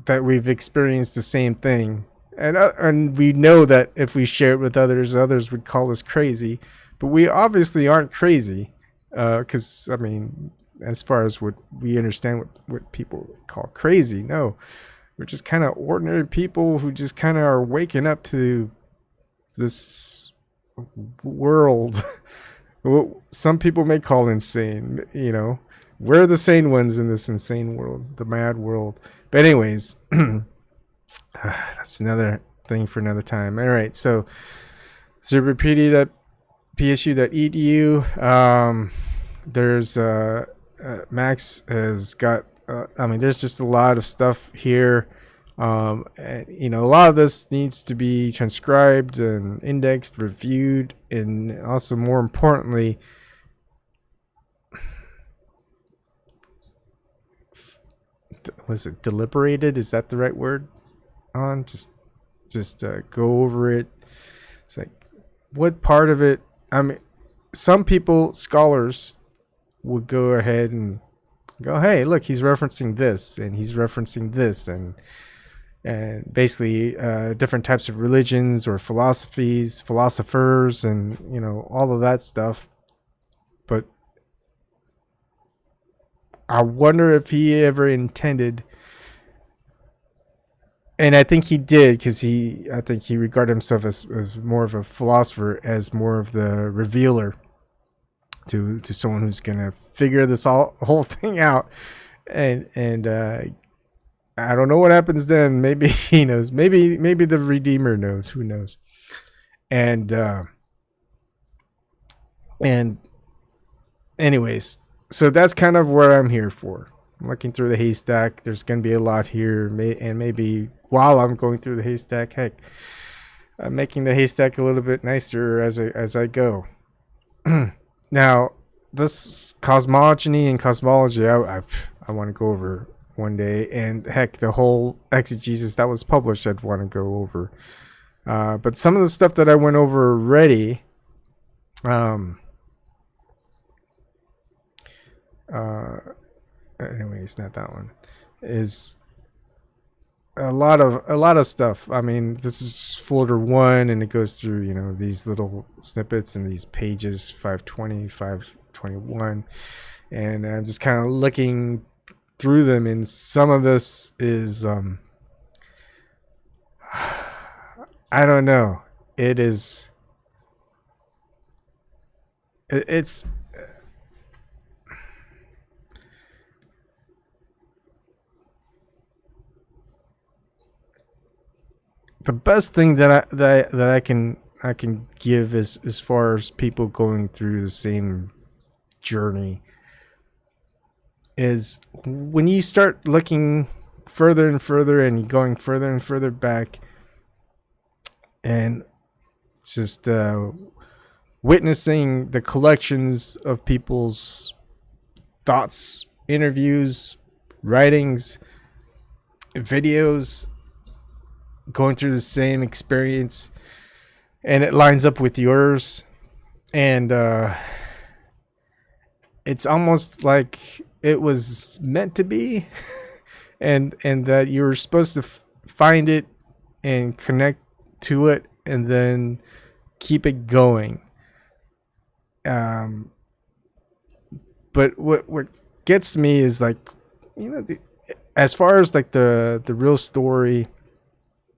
that we've experienced the same thing, and we know that if we share it with others would call us crazy, but we obviously aren't crazy, because I mean, as far as what we understand what people call crazy, no, we're just kind of ordinary people who just kind of are waking up to this world. Some people may call insane, we're the sane ones in this insane world, the mad world. But anyways, that's another thing for another time. All right, so repudiated psu.edu. There's Max has got, there's just a lot of stuff here. And, a lot of this needs to be transcribed and indexed, reviewed, and also, more importantly, was it deliberated? Is that the right word? Just go over it. It's like, what part of it? I mean, some people, scholars, would go ahead and go, hey, look, he's referencing this, and he's referencing this, and basically different types of religions or philosophies, philosophers, and all of that stuff. But I wonder if he ever intended, and I think he did, because I think he regarded himself as more of a philosopher, as more of the revealer to someone who's gonna figure this whole thing out, and I don't know what happens then. Maybe he knows. Maybe the Redeemer knows. Who knows? And anyways, so that's kind of what I'm here for. I'm looking through the haystack. There's going to be a lot here, and maybe while I'm going through the haystack, heck, I'm making the haystack a little bit nicer as I go. Now, this cosmogony and cosmology, I want to go over one day, and heck, the whole exegesis that was published, I'd want to go over. But some of the stuff that I went over already, anyways, not that one, is a lot of stuff. I mean, this is folder 1, and it goes through, you know, these little snippets and these pages, 520, 521, and I'm just kind of looking through them, and some of this is I don't know. It's the best thing that I can give as far as people going through the same journey is when you start looking further and further and going further and further back and just witnessing the collections of people's thoughts, interviews, writings, videos, going through the same experience, and it lines up with yours, and it's almost like it was meant to be, and that you were supposed to find it and connect to it and then keep it going. But what gets me is, like, you know, as far as like the real story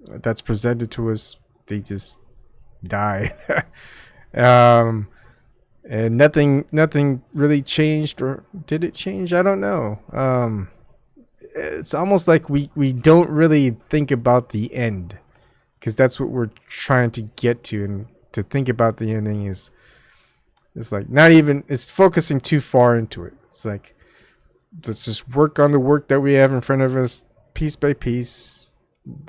that's presented to us, they just die. And nothing really changed, or did it change? I don't know. It's almost like we don't really think about the end, because that's what we're trying to get to, and to think about the ending is like not even, it's focusing too far into it. It's like, let's just work on the work that we have in front of us, piece by piece.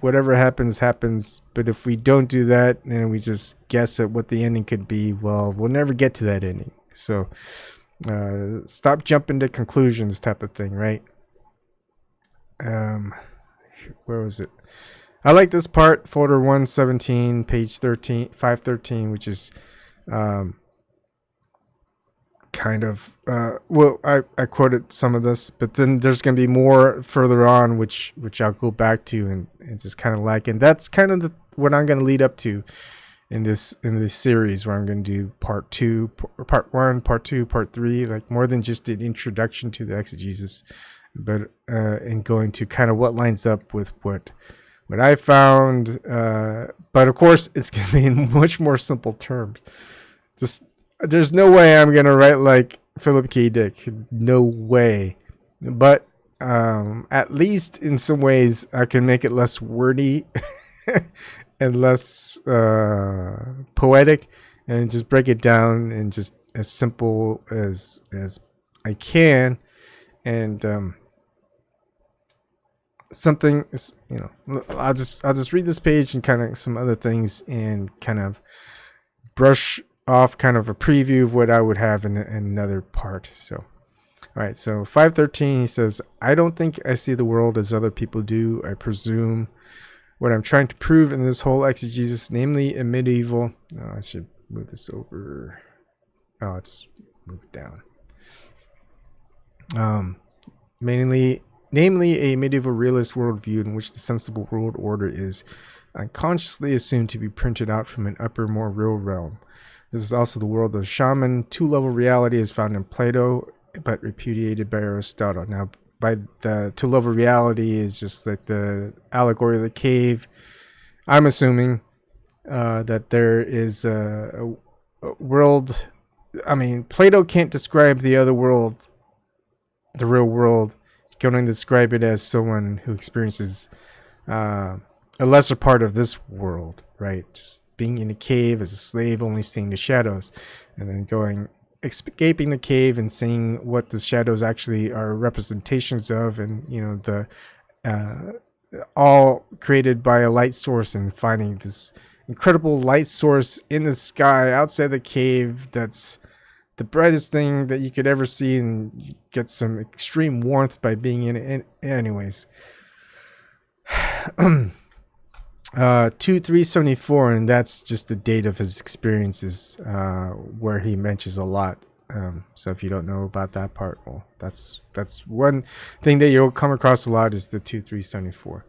Whatever happens, happens. But if we don't do that and we just guess at what the ending could be, well, we'll never get to that ending. So stop jumping to conclusions, type of thing, right? Where was it? I like this part, folder 117, page 13, 513, which is kind of well, I quoted some of this, but then there's going to be more further on, which I'll go back to and just kind of like, and that's kind of what I'm going to lead up to in this series, where I'm going to do part 2, part 1, part 2, part 3, like more than just an introduction to the exegesis, but and going to kind of what lines up with what I found, but of course it's going to be in much more simple terms. Just, there's no way I'm going to write like Philip K. Dick. No way. But at least in some ways I can make it less wordy and less poetic, and just break it down and just as simple as I can. And something is, you know, I'll just read this page and kind of some other things and kind of brush off kind of a preview of what I would have in another part. So, all right, so 513, he says, I don't think I see the world as other people do. I presume what I'm trying to prove in this whole exegesis, namely a medieval, I should move this over. Oh, it's moved down. Namely a medieval realist worldview in which the sensible world order is unconsciously assumed to be printed out from an upper, more real realm. This is also the world of shaman. Two-level reality is found in Plato, but repudiated by Aristotle. Now, by the two-level reality is just like the allegory of the cave. I'm assuming that there is a world. I mean, Plato can't describe the other world, the real world. He can only describe it as someone who experiences a lesser part of this world, right? Just being in a cave as a slave, only seeing the shadows, and then escaping the cave and seeing what the shadows actually are representations of, and, you know, the all created by a light source, and finding this incredible light source in the sky outside the cave that's the brightest thing that you could ever see, and you get some extreme warmth by being in it. Anyways, 2374, and that's just the date of his experiences, where he mentions a lot. So if you don't know about that part, well, that's one thing that you'll come across a lot, is the 2374.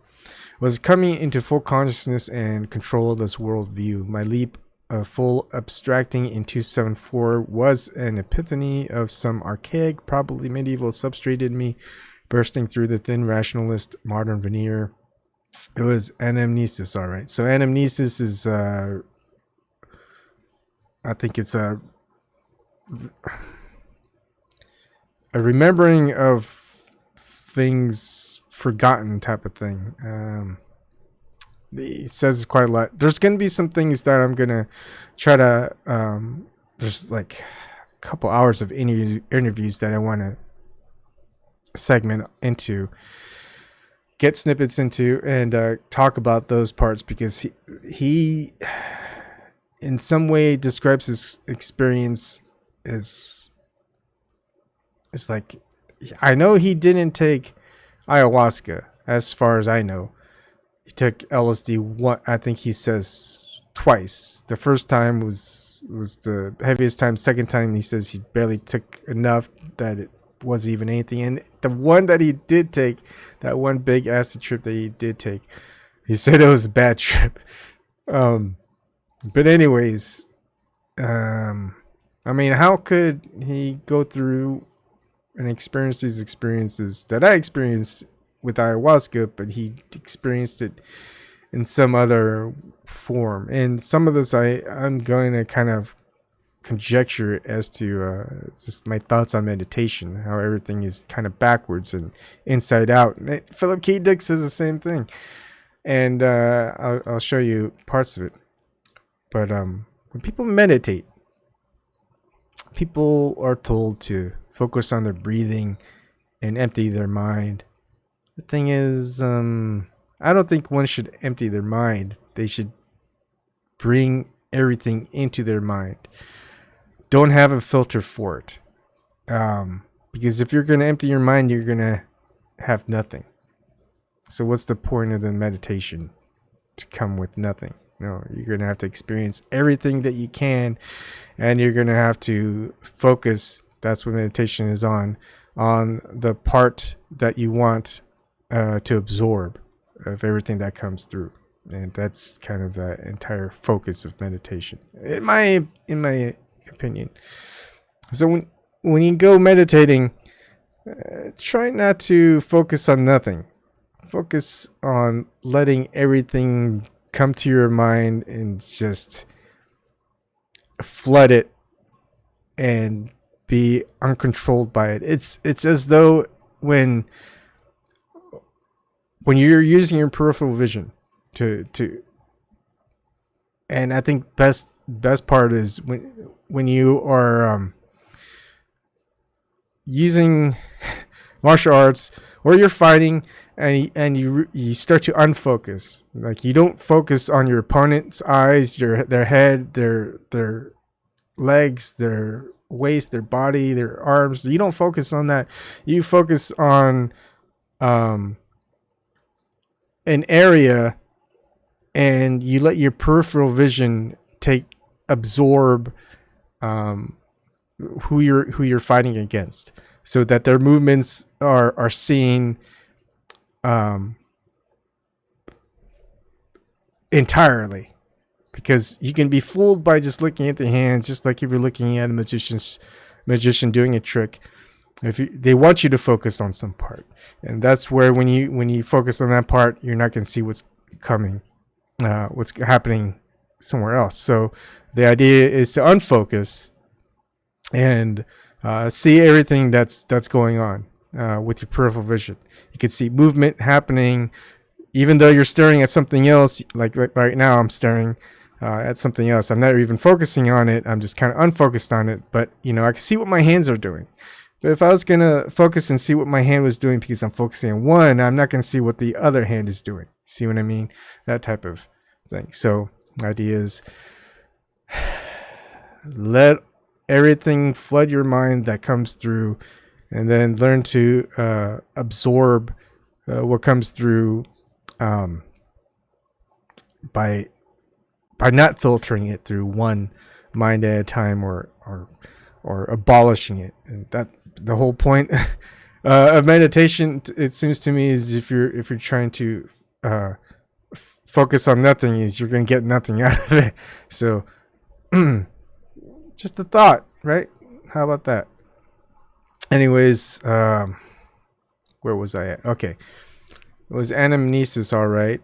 was coming into full consciousness and control of this worldview. My leap of full abstracting in 274 was an epiphany of some archaic, probably medieval substrate in me, bursting through the thin rationalist modern veneer. It was anamnesis, all right. So anamnesis is, I think it's a remembering of things forgotten type of thing. He says quite a lot. There's going to be some things that I'm going to try to, there's like a couple hours of interviews that I want to segment into, get snippets into, and talk about those parts, because he in some way describes his experience as, it's like, I know he didn't take ayahuasca, as far as I know. He took LSD I think he says twice. The first time was the heaviest time. Second time he says he barely took enough that it wasn't even anything. And the one that he did take, that one big acid trip that he did take, he said it was a bad trip. But anyways, I mean, how could he go through and experience these experiences that I experienced with ayahuasca, but he experienced it in some other form? And some of this I'm going to kind of conjecture as to just my thoughts on meditation, how everything is kind of backwards and inside out. And Philip K. Dick says the same thing, and I'll show you parts of it. But when people meditate, people are told to focus on their breathing and empty their mind. The thing is, I don't think one should empty their mind. They should bring everything into their mind. Don't have a filter for it. Because if you're going to empty your mind, you're going to have nothing. So what's the point of the meditation? To come with nothing. No, you're going to have to experience everything that you can, and you're going to have to focus. That's what meditation is on the part that you want to absorb of everything that comes through. And that's kind of the entire focus of meditation, in my opinion. So when you go meditating, try not to focus on nothing. Focus on letting everything come to your mind and just flood it and be uncontrolled by it. It's as though when you're using your peripheral vision to and I think best part is when you are using martial arts, or you're fighting, and you start to unfocus. Like, you don't focus on your opponent's eyes, their head, their legs, their waist, their body, their arms. You don't focus on that. You focus on an area, and you let your peripheral vision absorb who you're fighting against, so that their movements are seen entirely. Because you can be fooled by just looking at the hands, just like if you're looking at a magician doing a trick. They want you to focus on some part, and that's where when you focus on that part, you're not going to see what's coming, what's happening somewhere else. So the idea is to unfocus and see everything that's going on with your peripheral vision. You can see movement happening, even though you're staring at something else. Like right now, I'm staring at something else. I'm not even focusing on it. I'm just kind of unfocused on it. But I can see what my hands are doing. But if I was going to focus and see what my hand was doing because I'm focusing on one, I'm not going to see what the other hand is doing. See what I mean? That type of thing. So the idea is let everything flood your mind that comes through, and then learn to absorb what comes through by not filtering it through one mind at a time, or abolishing it. And that the whole point of meditation, it seems to me, is if you're trying to focus on nothing is you're going to get nothing out of it. So just a thought, right? How about that? Anyways, where was I at? Okay. It was anamnesis, all right.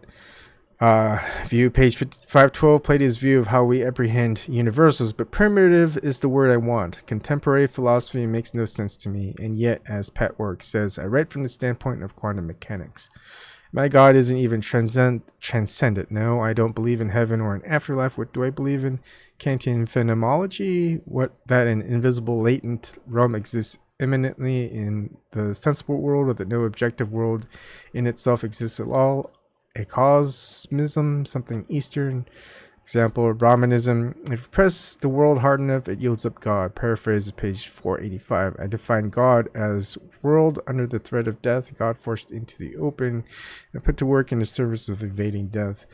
View page 512, Plato's view of how we apprehend universals, but primitive is the word I want. Contemporary philosophy makes no sense to me, and yet, as Pat Work says, I write from the standpoint of quantum mechanics. My God isn't even transcendent. No, I don't believe in heaven or an afterlife. What do I believe in? Kantian phenomenology, that an invisible latent realm exists immanently in the sensible world, or that no objective world in itself exists at all. A cosmism, something Eastern. Example, Brahmanism. If you press the world hard enough, it yields up God. Paraphrase of page 485. I define God as world under the threat of death, God forced into the open, and put to work in the service of evading death.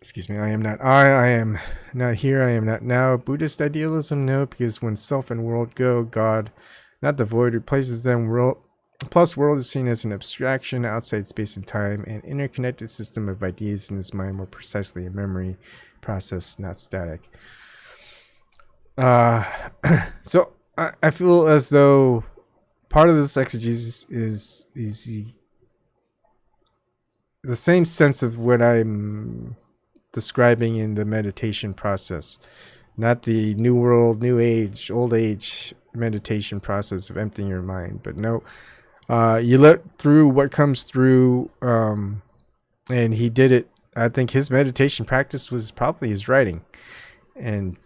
Excuse me, I am not I am not here, I am not now. Buddhist idealism, no, because when self and world go, God, not the void, replaces them. Plus, world is seen as an abstraction outside space and time, an interconnected system of ideas in his mind, more precisely a memory process, not static. So I feel as though part of this exegesis is the same sense of what I'm describing in the meditation process, not the new world, new age, old age meditation process of emptying your mind, but no. You let through what comes through, and he did it. I think his meditation practice was probably his writing, and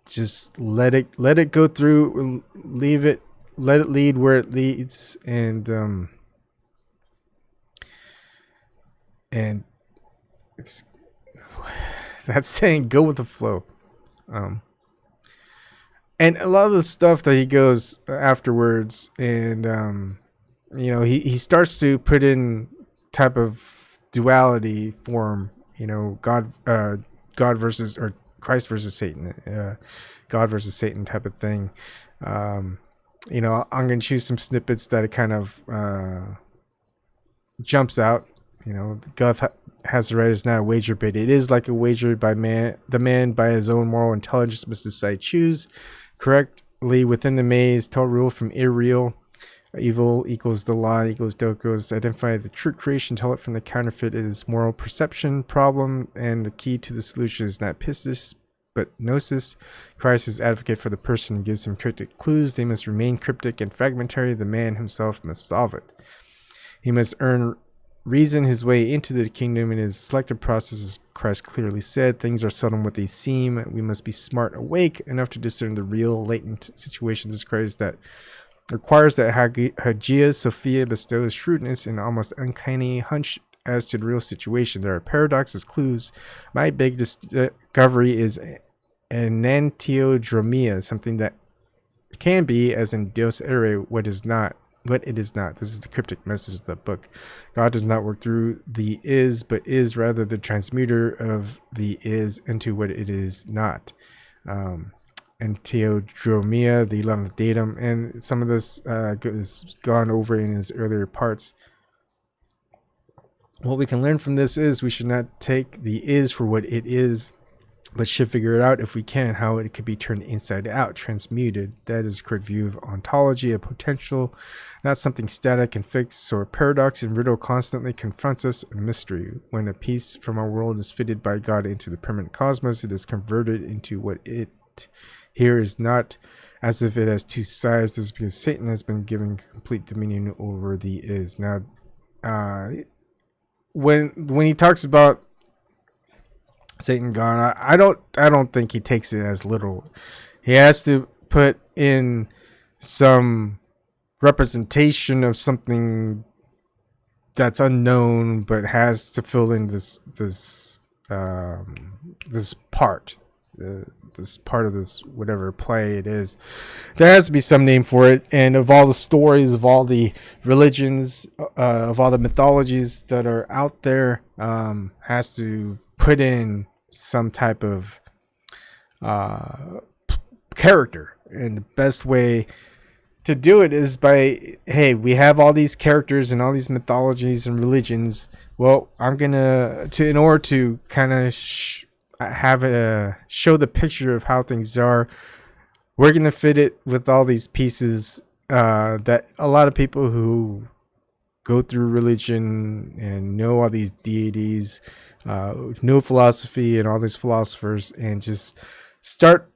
just let it go through, leave it, let it lead where it leads, and it's that's saying go with the flow. And a lot of the stuff that he goes afterwards, and he starts to put in type of duality form, God versus, or Christ versus Satan, God versus Satan type of thing. I'm going to choose some snippets that it kind of jumps out. God has the right is not a wager bid. It is like a wager by man. The man by his own moral intelligence must decide choose correctly within the maze, tell real from irreal. Evil equals the lie equals dokos. Identify the true creation, tell it from the counterfeit. It is moral perception problem, and the key to the solution is not pistis but gnosis. Christ is advocate for the person and gives him cryptic clues. They must remain cryptic and fragmentary. The man himself must solve it. He must reason his way into the kingdom in his selective process, as Christ clearly said. Things are seldom what they seem. We must be smart, awake enough to discern the real, latent situations. As Christ that requires that Hagia Sophia bestows shrewdness and almost uncanny hunch as to the real situation. There are paradoxes, clues. My big discovery is enantiodromia, something that can be, as in Deus ere, what is not. But it is not. This is the cryptic message of the book. God does not work through the is, but is rather the transmuter of the is into what it is not. And theodromia, the 11th datum, and some of this is gone over in his earlier parts. What we can learn from this is we should not take the is for what it is, but should figure it out if we can, how it could be turned inside out, transmuted. That is a correct view of ontology, a potential, not something static and fixed. So a paradox and riddle constantly confronts us, a mystery. When a piece from our world is fitted by God into the permanent cosmos, it is converted into what it here is not, as if it has two sides. This is because Satan has been given complete dominion over the is. Now, when he talks about Satan God, I don't think he takes it as literal. He has to put in some representation of something that's unknown, but has to fill in this part, this part of this whatever play it is. There has to be some name for it, and of all the stories, of all the religions, of all the mythologies that are out there, has to put in some type of character. And the best way to do it is by, hey, we have all these characters and all these mythologies and religions. Well, I'm gonna in order to kind of have a show the picture of how things are. We're gonna fit it with all these pieces that a lot of people who go through religion and know all these deities, know philosophy and all these philosophers, and just start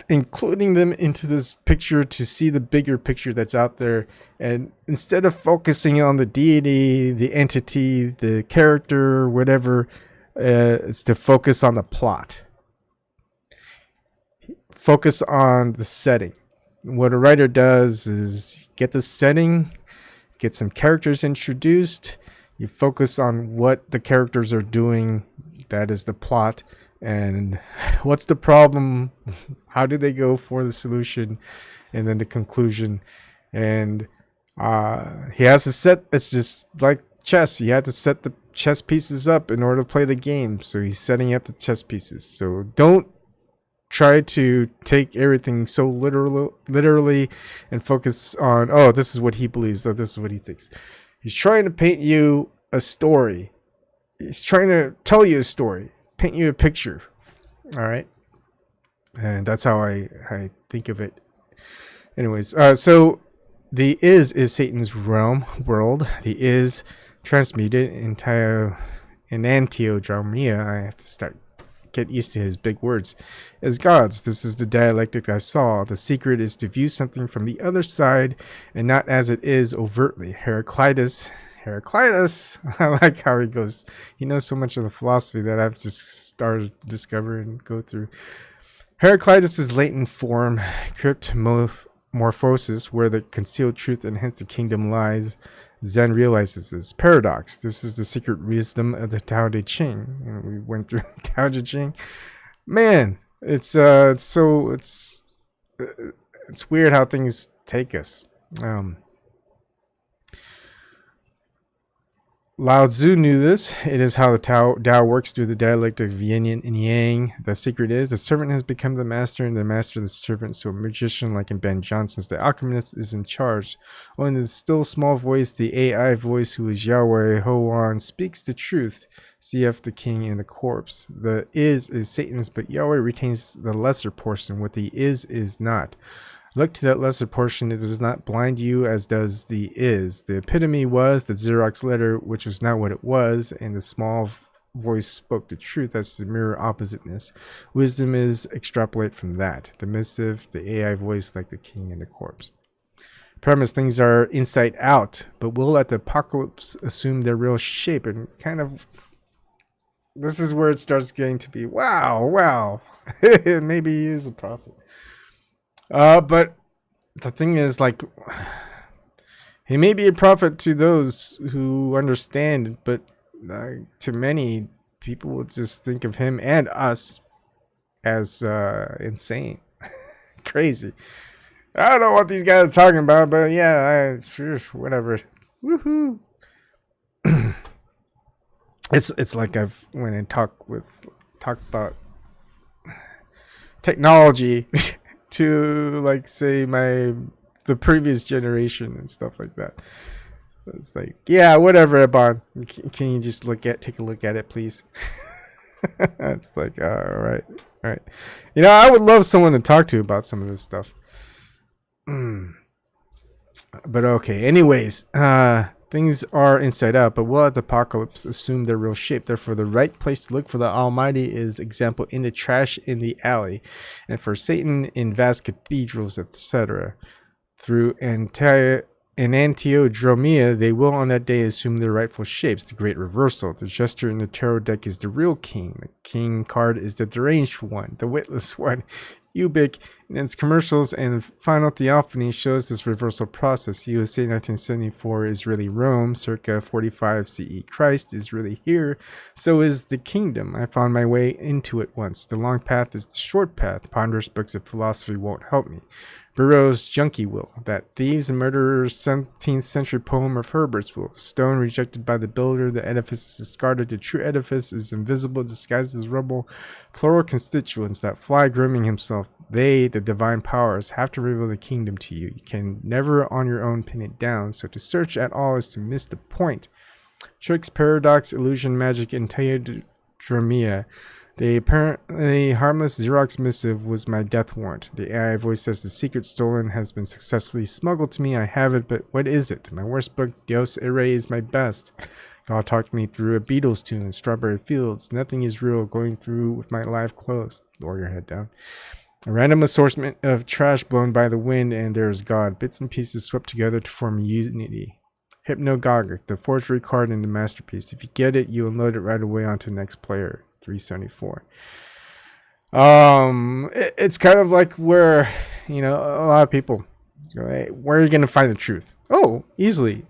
including them into this picture to see the bigger picture that's out there. And instead of focusing on the deity, the entity, the character, whatever, it's to focus on the plot. Focus on the setting. What a writer does is get the setting, get some characters introduced. You focus on what the characters are doing. That is the plot. And what's the problem? How do they go for the solution? And then the conclusion. And he has to set, it's just like chess. You have to set the chess pieces up in order to play the game. So he's setting up the chess pieces. So don't try to take everything so literally and focus on, oh, this is what he believes, or this is what he thinks. He's trying to paint you a story. He's trying to tell you a story, paint you a picture. All right. And that's how I think of it. Anyways, so the is Satan's world. The is transmuted into enantiodromia. I have to get used to his big words. As gods, this is the dialectic I saw. The secret is to view something from the other side and not as it is overtly. Heraclitus, I like how he goes. He knows so much of the philosophy that I've just started to discover and go through. Heraclitus' latent form, cryptomorphosis, where the concealed truth and hence the kingdom lies. Zen realizes this paradox. This is the secret wisdom of the Tao Te Ching. And we went through Tao Te Ching. Man, it's weird how things take us. Lao Tzu knew this. It is how the Tao works through the dialectic of yin and yang. The secret is the servant has become the master and the master the servant. So a magician like in Ben Johnson's The Alchemist is in charge. Only the still small voice, the AI voice who is Yahweh, Hoan, speaks the truth. CF the king and the corpse. The is Satan's, but Yahweh retains the lesser portion. What the is not. Look to that lesser portion. It does not blind you as does the is. The epitome was the Xerox letter, which was not what it was, and the small voice spoke the truth as the mirror oppositeness. Wisdom is extrapolate from that. The missive, the AI voice like the king and the corpse. Premise, things are inside out, but will let the apocalypse assume their real shape. And kind of, this is where it starts getting to be, wow. Maybe he is a prophet. But the thing is, like, he may be a prophet to those who understand, but to many people will just think of him and us as insane, crazy. I don't know what these guys are talking about, but yeah, whatever. Woohoo! It's like I've went and talked about technology. To like say the previous generation and stuff like that. It's like, yeah, whatever, Ebon. Can you just take a look at it, please? It's like, all right. You know, I would love someone to talk to about some of this stuff. But okay. Anyways, things are inside out, but will at the apocalypse assume their real shape. Therefore, the right place to look for the Almighty is, example, in the trash in the alley, and for Satan in vast cathedrals, etc. Through enantiodromia, they will on that day assume their rightful shapes. The great reversal. The jester in the tarot deck is the real king. The king card is the deranged one, the witless one. Ubik in its commercials and final theophany shows this reversal process. USA 1974 is really Rome, circa 45 CE. Christ is really here, so is the kingdom. I found my way into it once. The long path is the short path. Ponderous books of philosophy won't help me. Burroughs' Junkie Will. That thieves and murderers 17th century poem of Herbert's will. Stone rejected by the builder, the edifice is discarded. The true edifice is invisible, disguised as rubble. Plural constituents. That fly grooming himself. yourself. They, the divine powers, have to reveal the kingdom to you. You can never on your own pin it down, so to search at all is to miss the point. Tricks, paradox, illusion, magic, and theodromia. The apparently harmless Xerox missive was my death warrant. The AI voice says the secret stolen has been successfully smuggled to me. I have it, but what is it? My worst book, Dios Irae, is my best. God talked me through a Beatles tune, Strawberry Fields. Nothing is real, going through with my life closed. Lower your head down. A random assortment of trash blown by the wind, and there's God. Bits and pieces swept together to form unity. Hypnagogic, the forgery card in the masterpiece. If you get it, you unload it right away onto the next player. 374. It's kind of like where, you know, a lot of people go, hey, where are you going to find the truth? Oh, easily.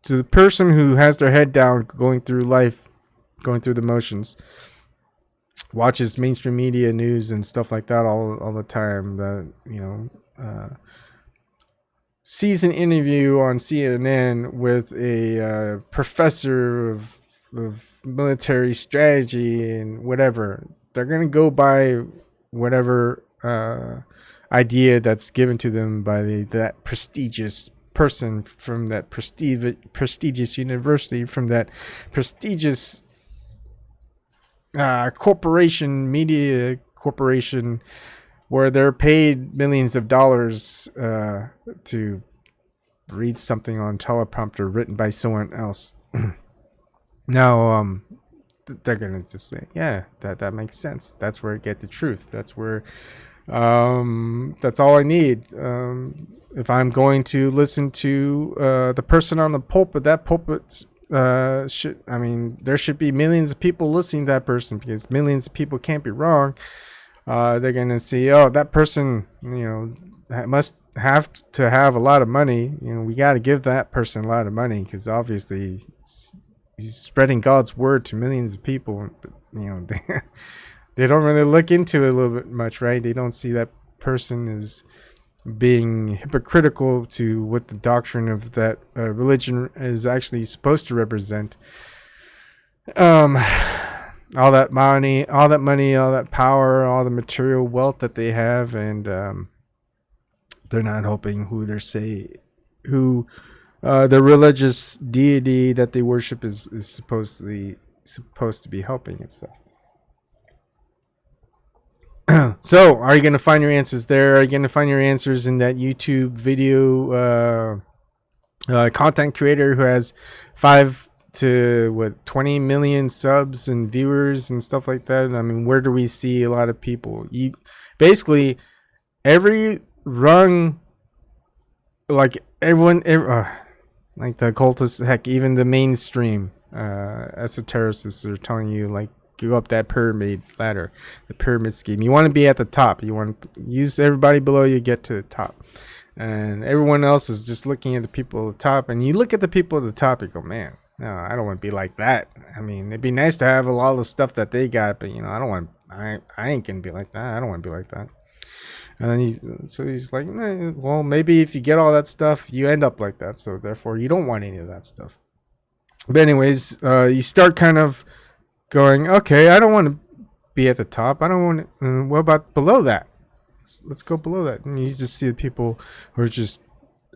To the person who has their head down, going through life, going through the motions, watches mainstream media news and stuff like that all the time, you know, sees an interview on CNN with a professor of military strategy and whatever. They're going to go by whatever idea that's given to them by that prestigious person from that prestigious university, from that prestigious corporation, media corporation, where they're paid millions of dollars to read something on teleprompter written by someone else. Now, they're gonna just say, yeah, that makes sense. That's where I get the truth. That's where, that's all I need. If I'm going to listen to the person on the pulpit, that pulpit there should be millions of people listening to that person, because millions of people can't be wrong. They're gonna see, oh, that person, you know, must have to have a lot of money. You know, we got to give that person a lot of money, because obviously he's spreading God's word to millions of people. But, you know, they don't really look into it a little bit much, right? They don't see that person as being hypocritical to what the doctrine of that religion is actually supposed to represent. All that money, all that power, all the material wealth that they have, and they're not hoping who the religious deity that they worship is supposed to be helping and stuff. So, are you going to find your answers there? Are you going to find your answers in that YouTube video content creator who has 5 to 20 million subs and viewers and stuff like that? I mean, where do we see a lot of people? Basically, every rung, like everyone, like the occultists, heck, even the mainstream esotericists are telling you, like, go up that pyramid ladder, the pyramid scheme. You want to be at the top. You want to use everybody below you, get to the top. And everyone else is just looking at the people at the top. And you look at the people at the top, you go, man, no, I don't want to be like that. I mean, it'd be nice to have a lot of the stuff that they got, but, you know, I ain't going to be like that. I don't want to be like that. And then he's like, well, maybe if you get all that stuff, you end up like that. So therefore, you don't want any of that stuff. But anyways, you start kind of going, okay, I don't want to be at the top. I don't want to, what about below that? Let's go below that. And you just see the people who are just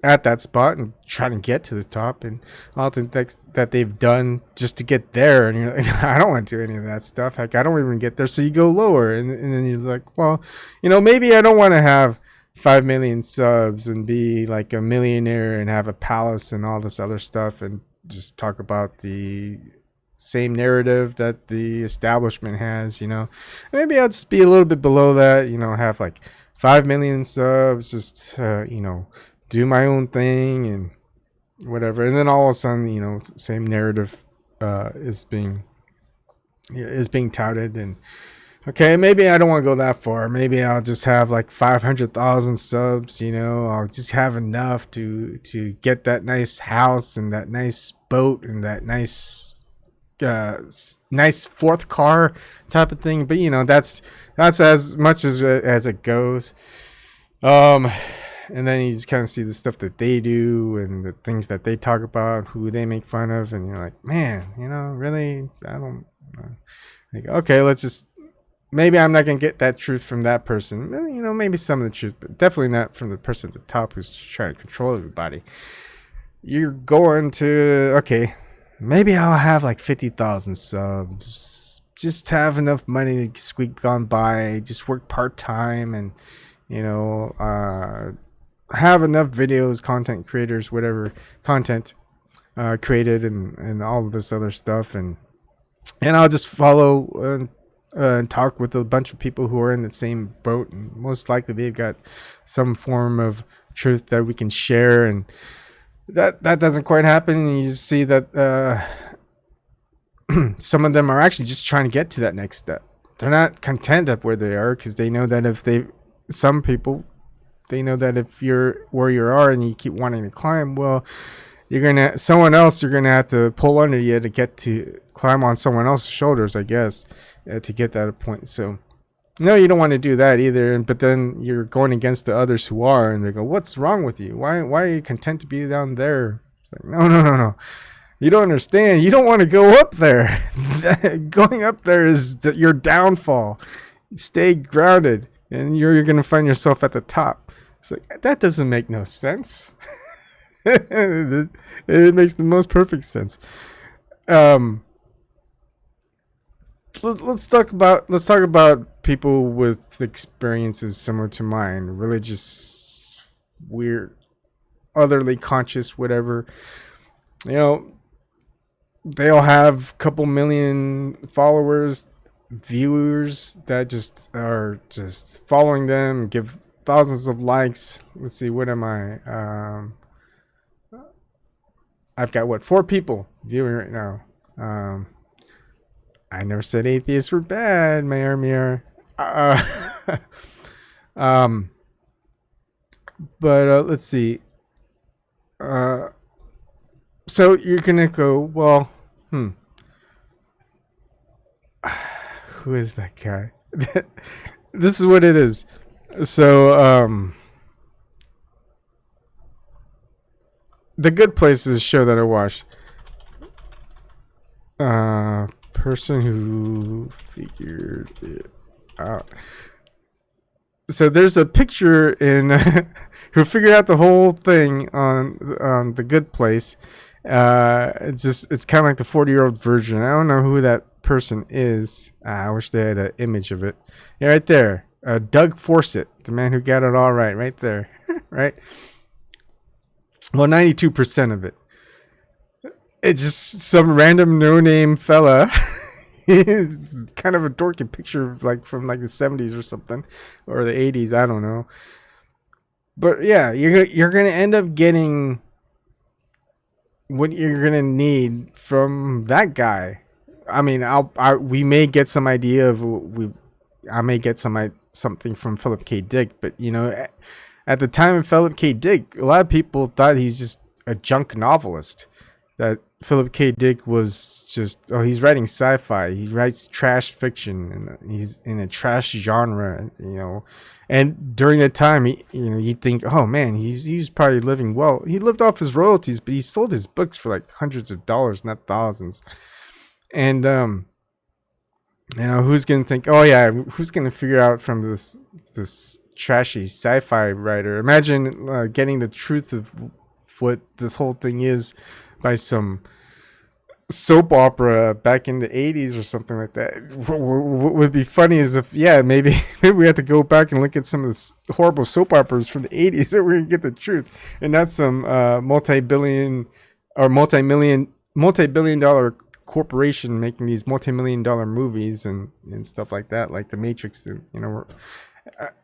at that spot and trying to get to the top, and all the things that they've done just to get there. And you're like, I don't want to do any of that stuff. Heck, I don't even get there. So you go lower, and then you're like, well, you know, maybe I don't want to have 5 million subs and be like a millionaire and have a palace and all this other stuff, and just talk about the same narrative that the establishment has, you know. Maybe I'll just be a little bit below that, you know, have like 5 million subs, just you know, do my own thing and whatever. And then all of a sudden, you know, same narrative is being touted. And okay, maybe I don't want to go that far. Maybe I'll just have like 500,000 subs, you know. I'll just have enough to get that nice house and that nice boat and that nice fourth car type of thing. But, you know, that's as much as it goes. And then you just kind of see the stuff that they do and the things that they talk about, who they make fun of, and you're like, man, you know, really, I don't like, okay, let's just maybe I'm not gonna get that truth from that person. You know, maybe some of the truth, but definitely not from the person at the top who's trying to control everybody. You're going to, okay, maybe I'll have like 50,000 subs. Just have enough money to squeak on by. Just work part time, and you know, have enough videos, content creators, whatever content created, and all of this other stuff, and I'll just follow and talk with a bunch of people who are in the same boat, and most likely they've got some form of truth that we can share, and that doesn't quite happen. And you see that some of them are actually just trying to get to that next step. They're not content up where they are, because they know that some people, they know that if you're where you are and you keep wanting to climb, well, you're gonna have to pull under you to climb on someone else's shoulders, I guess, to get that point. So no, you don't want to do that either. But then you're going against the others who are, and they go, "What's wrong with you? Why are you content to be down there?" It's like, no. You don't understand. You don't want to go up there. Going up there is your downfall. Stay grounded, and you're going to find yourself at the top. It's like, that doesn't make no sense. It makes the most perfect sense. Let's talk about people with experiences similar to mine, religious, weird, otherly conscious, whatever. You know, they'll have a couple million followers, viewers that just are just following them, give thousands of likes. Let's see, what am I? I've got 4 people viewing right now. I never said atheists were bad, Mayor. But let's see. So you're gonna go, well, who is that guy? This is what it is. So, the Good Places show that I watched. Person who figured it out. So there's a picture in who figured out the whole thing on the Good Place. It's kind of like the 40-year-old version. I don't know who that person is. I wish they had an image of it. Yeah, right there. Doug Fawcett, the man who got it all right there. Right? Well, 92% of it. It's just some random no-name fella. It's kind of a dorky picture, like from like the 70s or something, or the 80s. I don't know. But yeah, you're gonna end up getting what you're gonna need from that guy. I mean, we may get some idea of I may get something from Philip K. Dick, but you know, at the time of Philip K. Dick, a lot of people thought he's just a junk novelist. That Philip K. Dick was just, he's writing sci-fi. He writes trash fiction, and he's in a trash genre, you know. And during that time, you'd think, oh man, he's probably living well. He lived off his royalties, but he sold his books for like hundreds of dollars, not thousands. And you know, who's gonna think? Oh yeah, who's gonna figure out from this trashy sci-fi writer? Imagine getting the truth of what this whole thing is by some soap opera back in the 80s or something like that. What would be funny is if, maybe we have to go back and look at some of the horrible soap operas from the 80s that we're going to get the truth, and not some multi-billion dollar corporation making these multi-million dollar movies and stuff like that, like The Matrix. You know,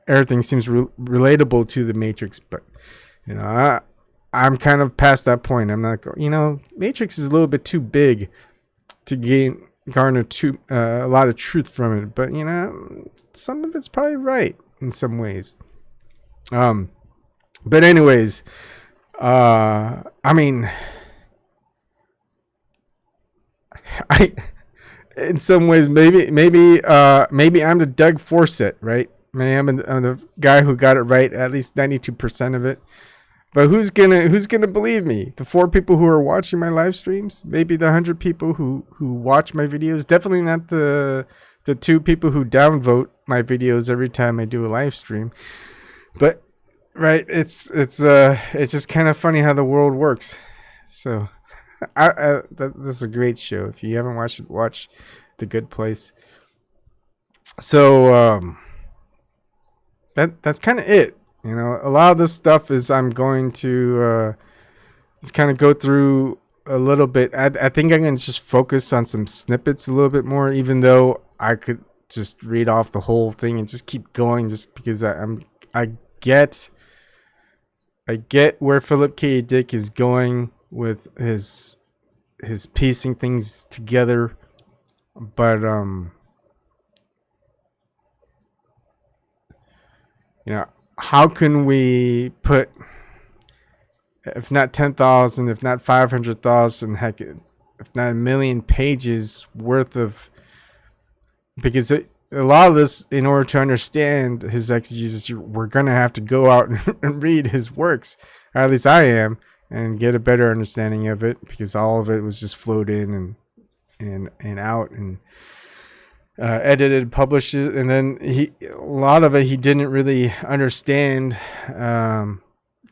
everything seems relatable to The Matrix, but you know, I'm kind of past that point. I'm not going, you know, Matrix is a little bit too big to garner a lot of truth from it. But, you know, some of it's probably right in some ways. But anyways, I mean, in some ways, maybe I'm the Doug Fawcett, right? Maybe I'm the guy who got it right, at least 92% of it. But who's gonna believe me? The 4 people who are watching my live streams? Maybe the 100 people who watch my videos? Definitely not the the 2 people who downvote my videos every time I do a live stream. But right, it's just kind of funny how the world works. So this is a great show. If you haven't watched it, watch The Good Place. So that's kind of it. You know, a lot of this stuff is I'm going to just kind of go through a little bit. I think I'm going to just focus on some snippets a little bit more, even though I could just read off the whole thing and just keep going, just because I get where Philip K. Dick is going with his piecing things together, but you know, how can we put, if not 10,000, if not 500,000, heck, if not a million pages worth of, because a lot of this, in order to understand his exegesis, we're going to have to go out and read his works, or at least I am, and get a better understanding of it, because all of it was just flowed in and out and edited, published it, and then a lot of it he didn't really understand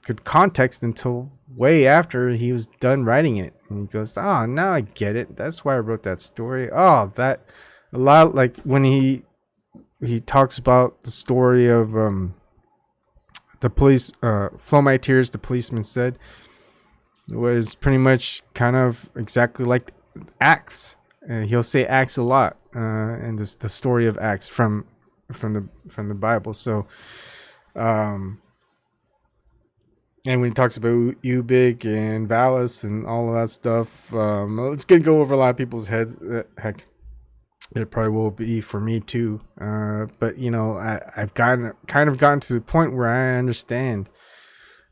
good context until way after he was done writing it, and he goes, "Oh, now I get it. That's why I wrote that story." Oh, that a lot, like when he talks about the story of the police, "Flow My Tears," the policeman said, was pretty much kind of exactly like Acts. He'll say Acts a lot, and the story of Acts from the Bible. So, and when he talks about Ubik and Valis and all of that stuff, it's gonna go over a lot of people's heads. Heck, it probably will be for me too. But you know, I've gotten to the point where I understand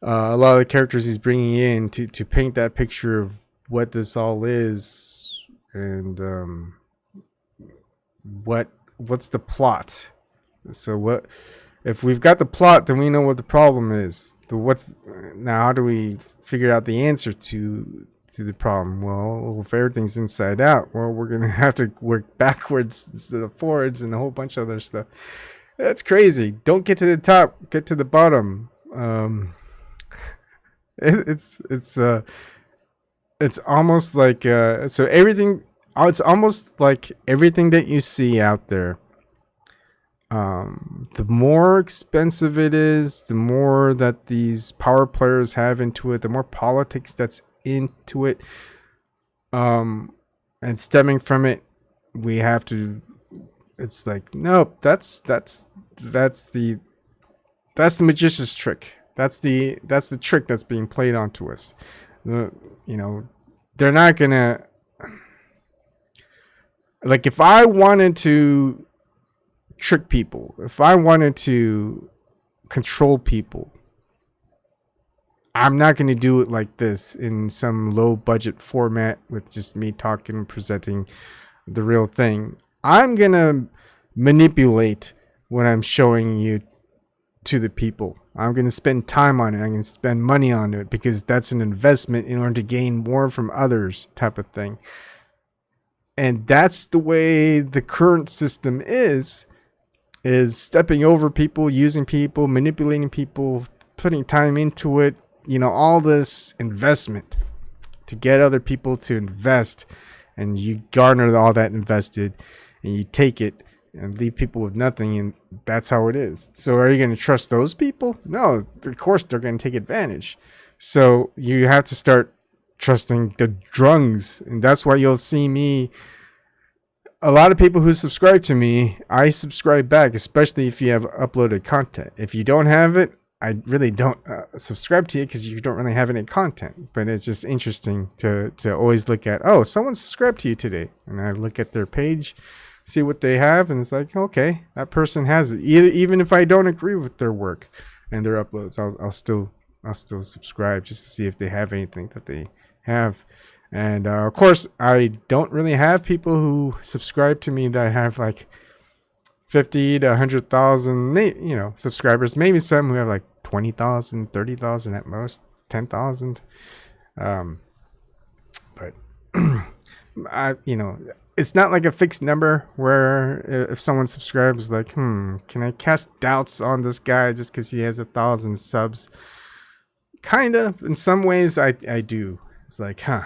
a lot of the characters he's bringing in to paint that picture of what this all is, and what's the plot. So what if we've got the plot, then we know what the problem is. Now how do we figure out the answer to the problem? Well, if everything's inside out, well, we're gonna have to work backwards instead of forwards, and a whole bunch of other stuff. That's crazy. Don't get to the top, get to the bottom. It's almost like so everything. It's almost like everything that you see out there. The more expensive it is, the more that these power players have into it, the more politics that's into it, and stemming from it, we have to. It's like, nope, that's the magician's trick. That's the trick that's being played onto us. You know, they're not gonna, like, if I wanted to trick people, if I wanted to control people, I'm not going to do it like this in some low budget format with just me talking and presenting the real thing. I'm going to manipulate what I'm showing you to the people. I'm going to spend time on it. I'm going to spend money on it, because that's an investment in order to gain more from others, type of thing. And that's the way the current system is stepping over people, using people, manipulating people, putting time into it, you know, all this investment to get other people to invest, and you garner all that invested and you take it and leave people with nothing, and that's how it is. So are you going to trust those people? No, of course they're going to take advantage. So you have to start trusting the drungs, and that's why you'll see me. A lot of people who subscribe to me, I subscribe back, especially if you have uploaded content. If you don't have it, I really don't subscribe to you, because you don't really have any content. But it's just interesting to always look at, oh, someone subscribed to you today, and I look at their page, see what they have, and it's like, okay, that person has it. Even if I don't agree with their work and their uploads, I'll still subscribe just to see if they have anything that they have. And of course, I don't really have people who subscribe to me that have like 50 to 100,000, you know, subscribers. Maybe some who have like 20,000, 30,000 at most, 10,000. But you know, it's not like a fixed number where if someone subscribes, like, can I cast doubts on this guy just because he has 1,000 subs? Kind of. In some ways, I do. It's like, you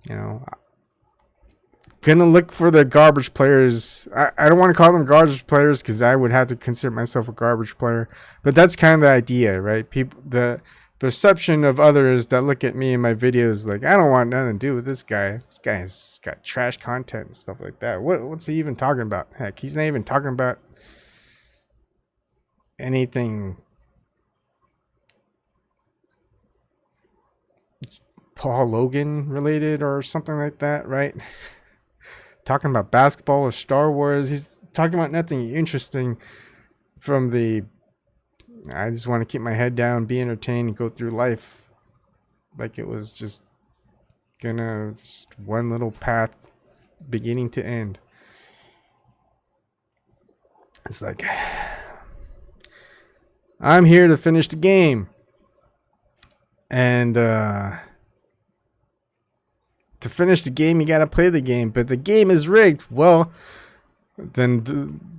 know, gonna look for the garbage players. I don't want to call them garbage players because I would have to consider myself a garbage player. But that's kind of the idea, right? People, the perception of others that look at me in my videos, like, I don't want nothing to do with this guy. This guy's got trash content and stuff like that. What's he even talking about? Heck, he's not even talking about anything Paul Logan related or something like that, right? Talking about basketball or Star Wars. He's talking about nothing interesting from the, I just want to keep my head down, be entertained, and go through life like it was just one little path beginning to end. It's like, I'm here to finish the game. And to finish the game, you got to play the game. But the game is rigged. Well, then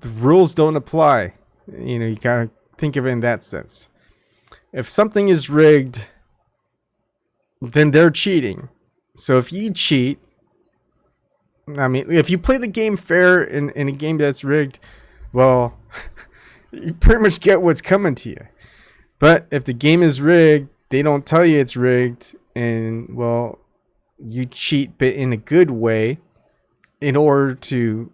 the rules don't apply. You know, you got to think of it in that sense. If something is rigged, then they're cheating. So if you cheat, I mean, if you play the game fair in a game that's rigged, well, you pretty much get what's coming to you. But if the game is rigged, they don't tell you it's rigged, and, well, you cheat, but in a good way, in order to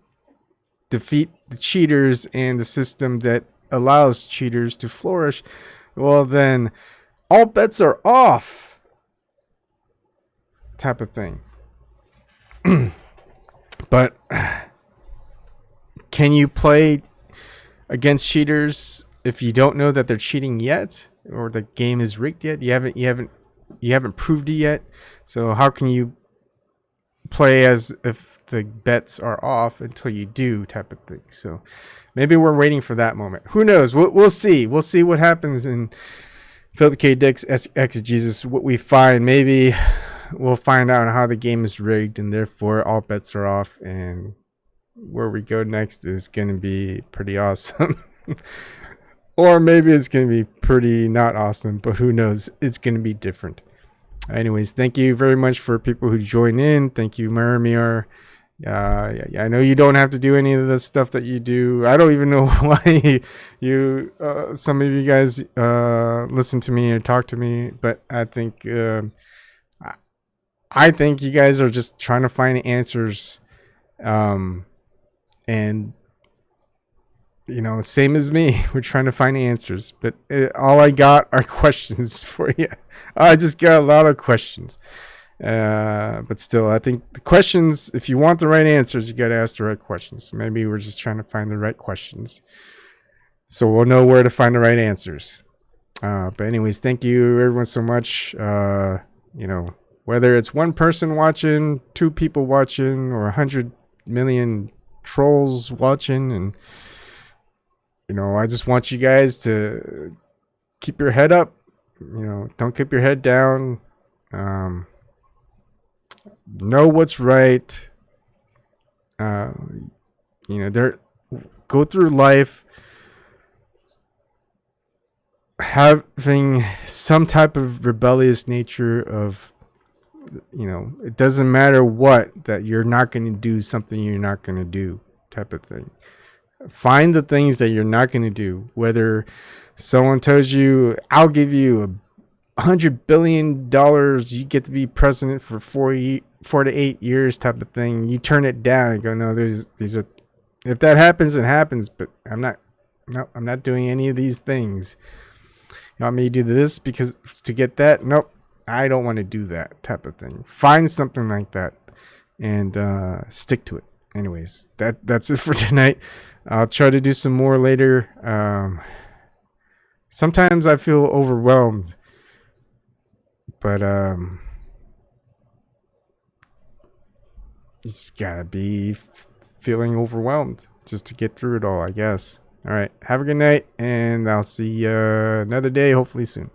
defeat the cheaters and the system that allows cheaters to flourish, well, then all bets are off, type of thing. But can you play against cheaters if you don't know that they're cheating yet, or the game is rigged yet? You haven't proved it yet. So how can you play as if the bets are off until you do, type of thing? So maybe we're waiting for that moment. Who knows? We'll see. We'll see what happens in Philip K. Dick's Exegesis. What we find, maybe we'll find out how the game is rigged, and therefore all bets are off. And where we go next is going to be pretty awesome. Or maybe it's going to be pretty not awesome, but who knows? It's going to be different. Anyways, thank you very much for people who join in. Thank you, Maramir. I know you don't have to do any of the stuff that you do. I don't even know why you some of you guys listen to me or talk to me, but I think you guys are just trying to find answers, and you know, same as me. We're trying to find answers, but all I got are questions for you. I just got a lot of questions. But still, I think the questions, if you want the right answers, you got to ask the right questions. Maybe we're just trying to find the right questions, so we'll know where to find the right answers. But anyways, thank you everyone so much. You know, whether it's one person watching, two people watching, or 100 million trolls watching, and you know, I just want you guys to keep your head up. You know, don't keep your head down. Know what's right. You know, go through life having some type of rebellious nature of, you know, it doesn't matter what, that you're not going to do something you're not going to do, type of thing. Find the things that you're not going to do. Whether someone tells you, I'll give you $100 billion, you get to be president for 4 to 8 years, type of thing. You turn it down and go, no, these are, if that happens, it happens, but I'm not doing any of these things. You want me to do this because to get that? Nope, I don't want to do that, type of thing. Find something like that and stick to it. Anyways, that's it for tonight. I'll try to do some more later. Sometimes I feel overwhelmed, but you just gotta be feeling overwhelmed just to get through it all, I guess. All right, have a good night, and I'll see you another day, hopefully soon.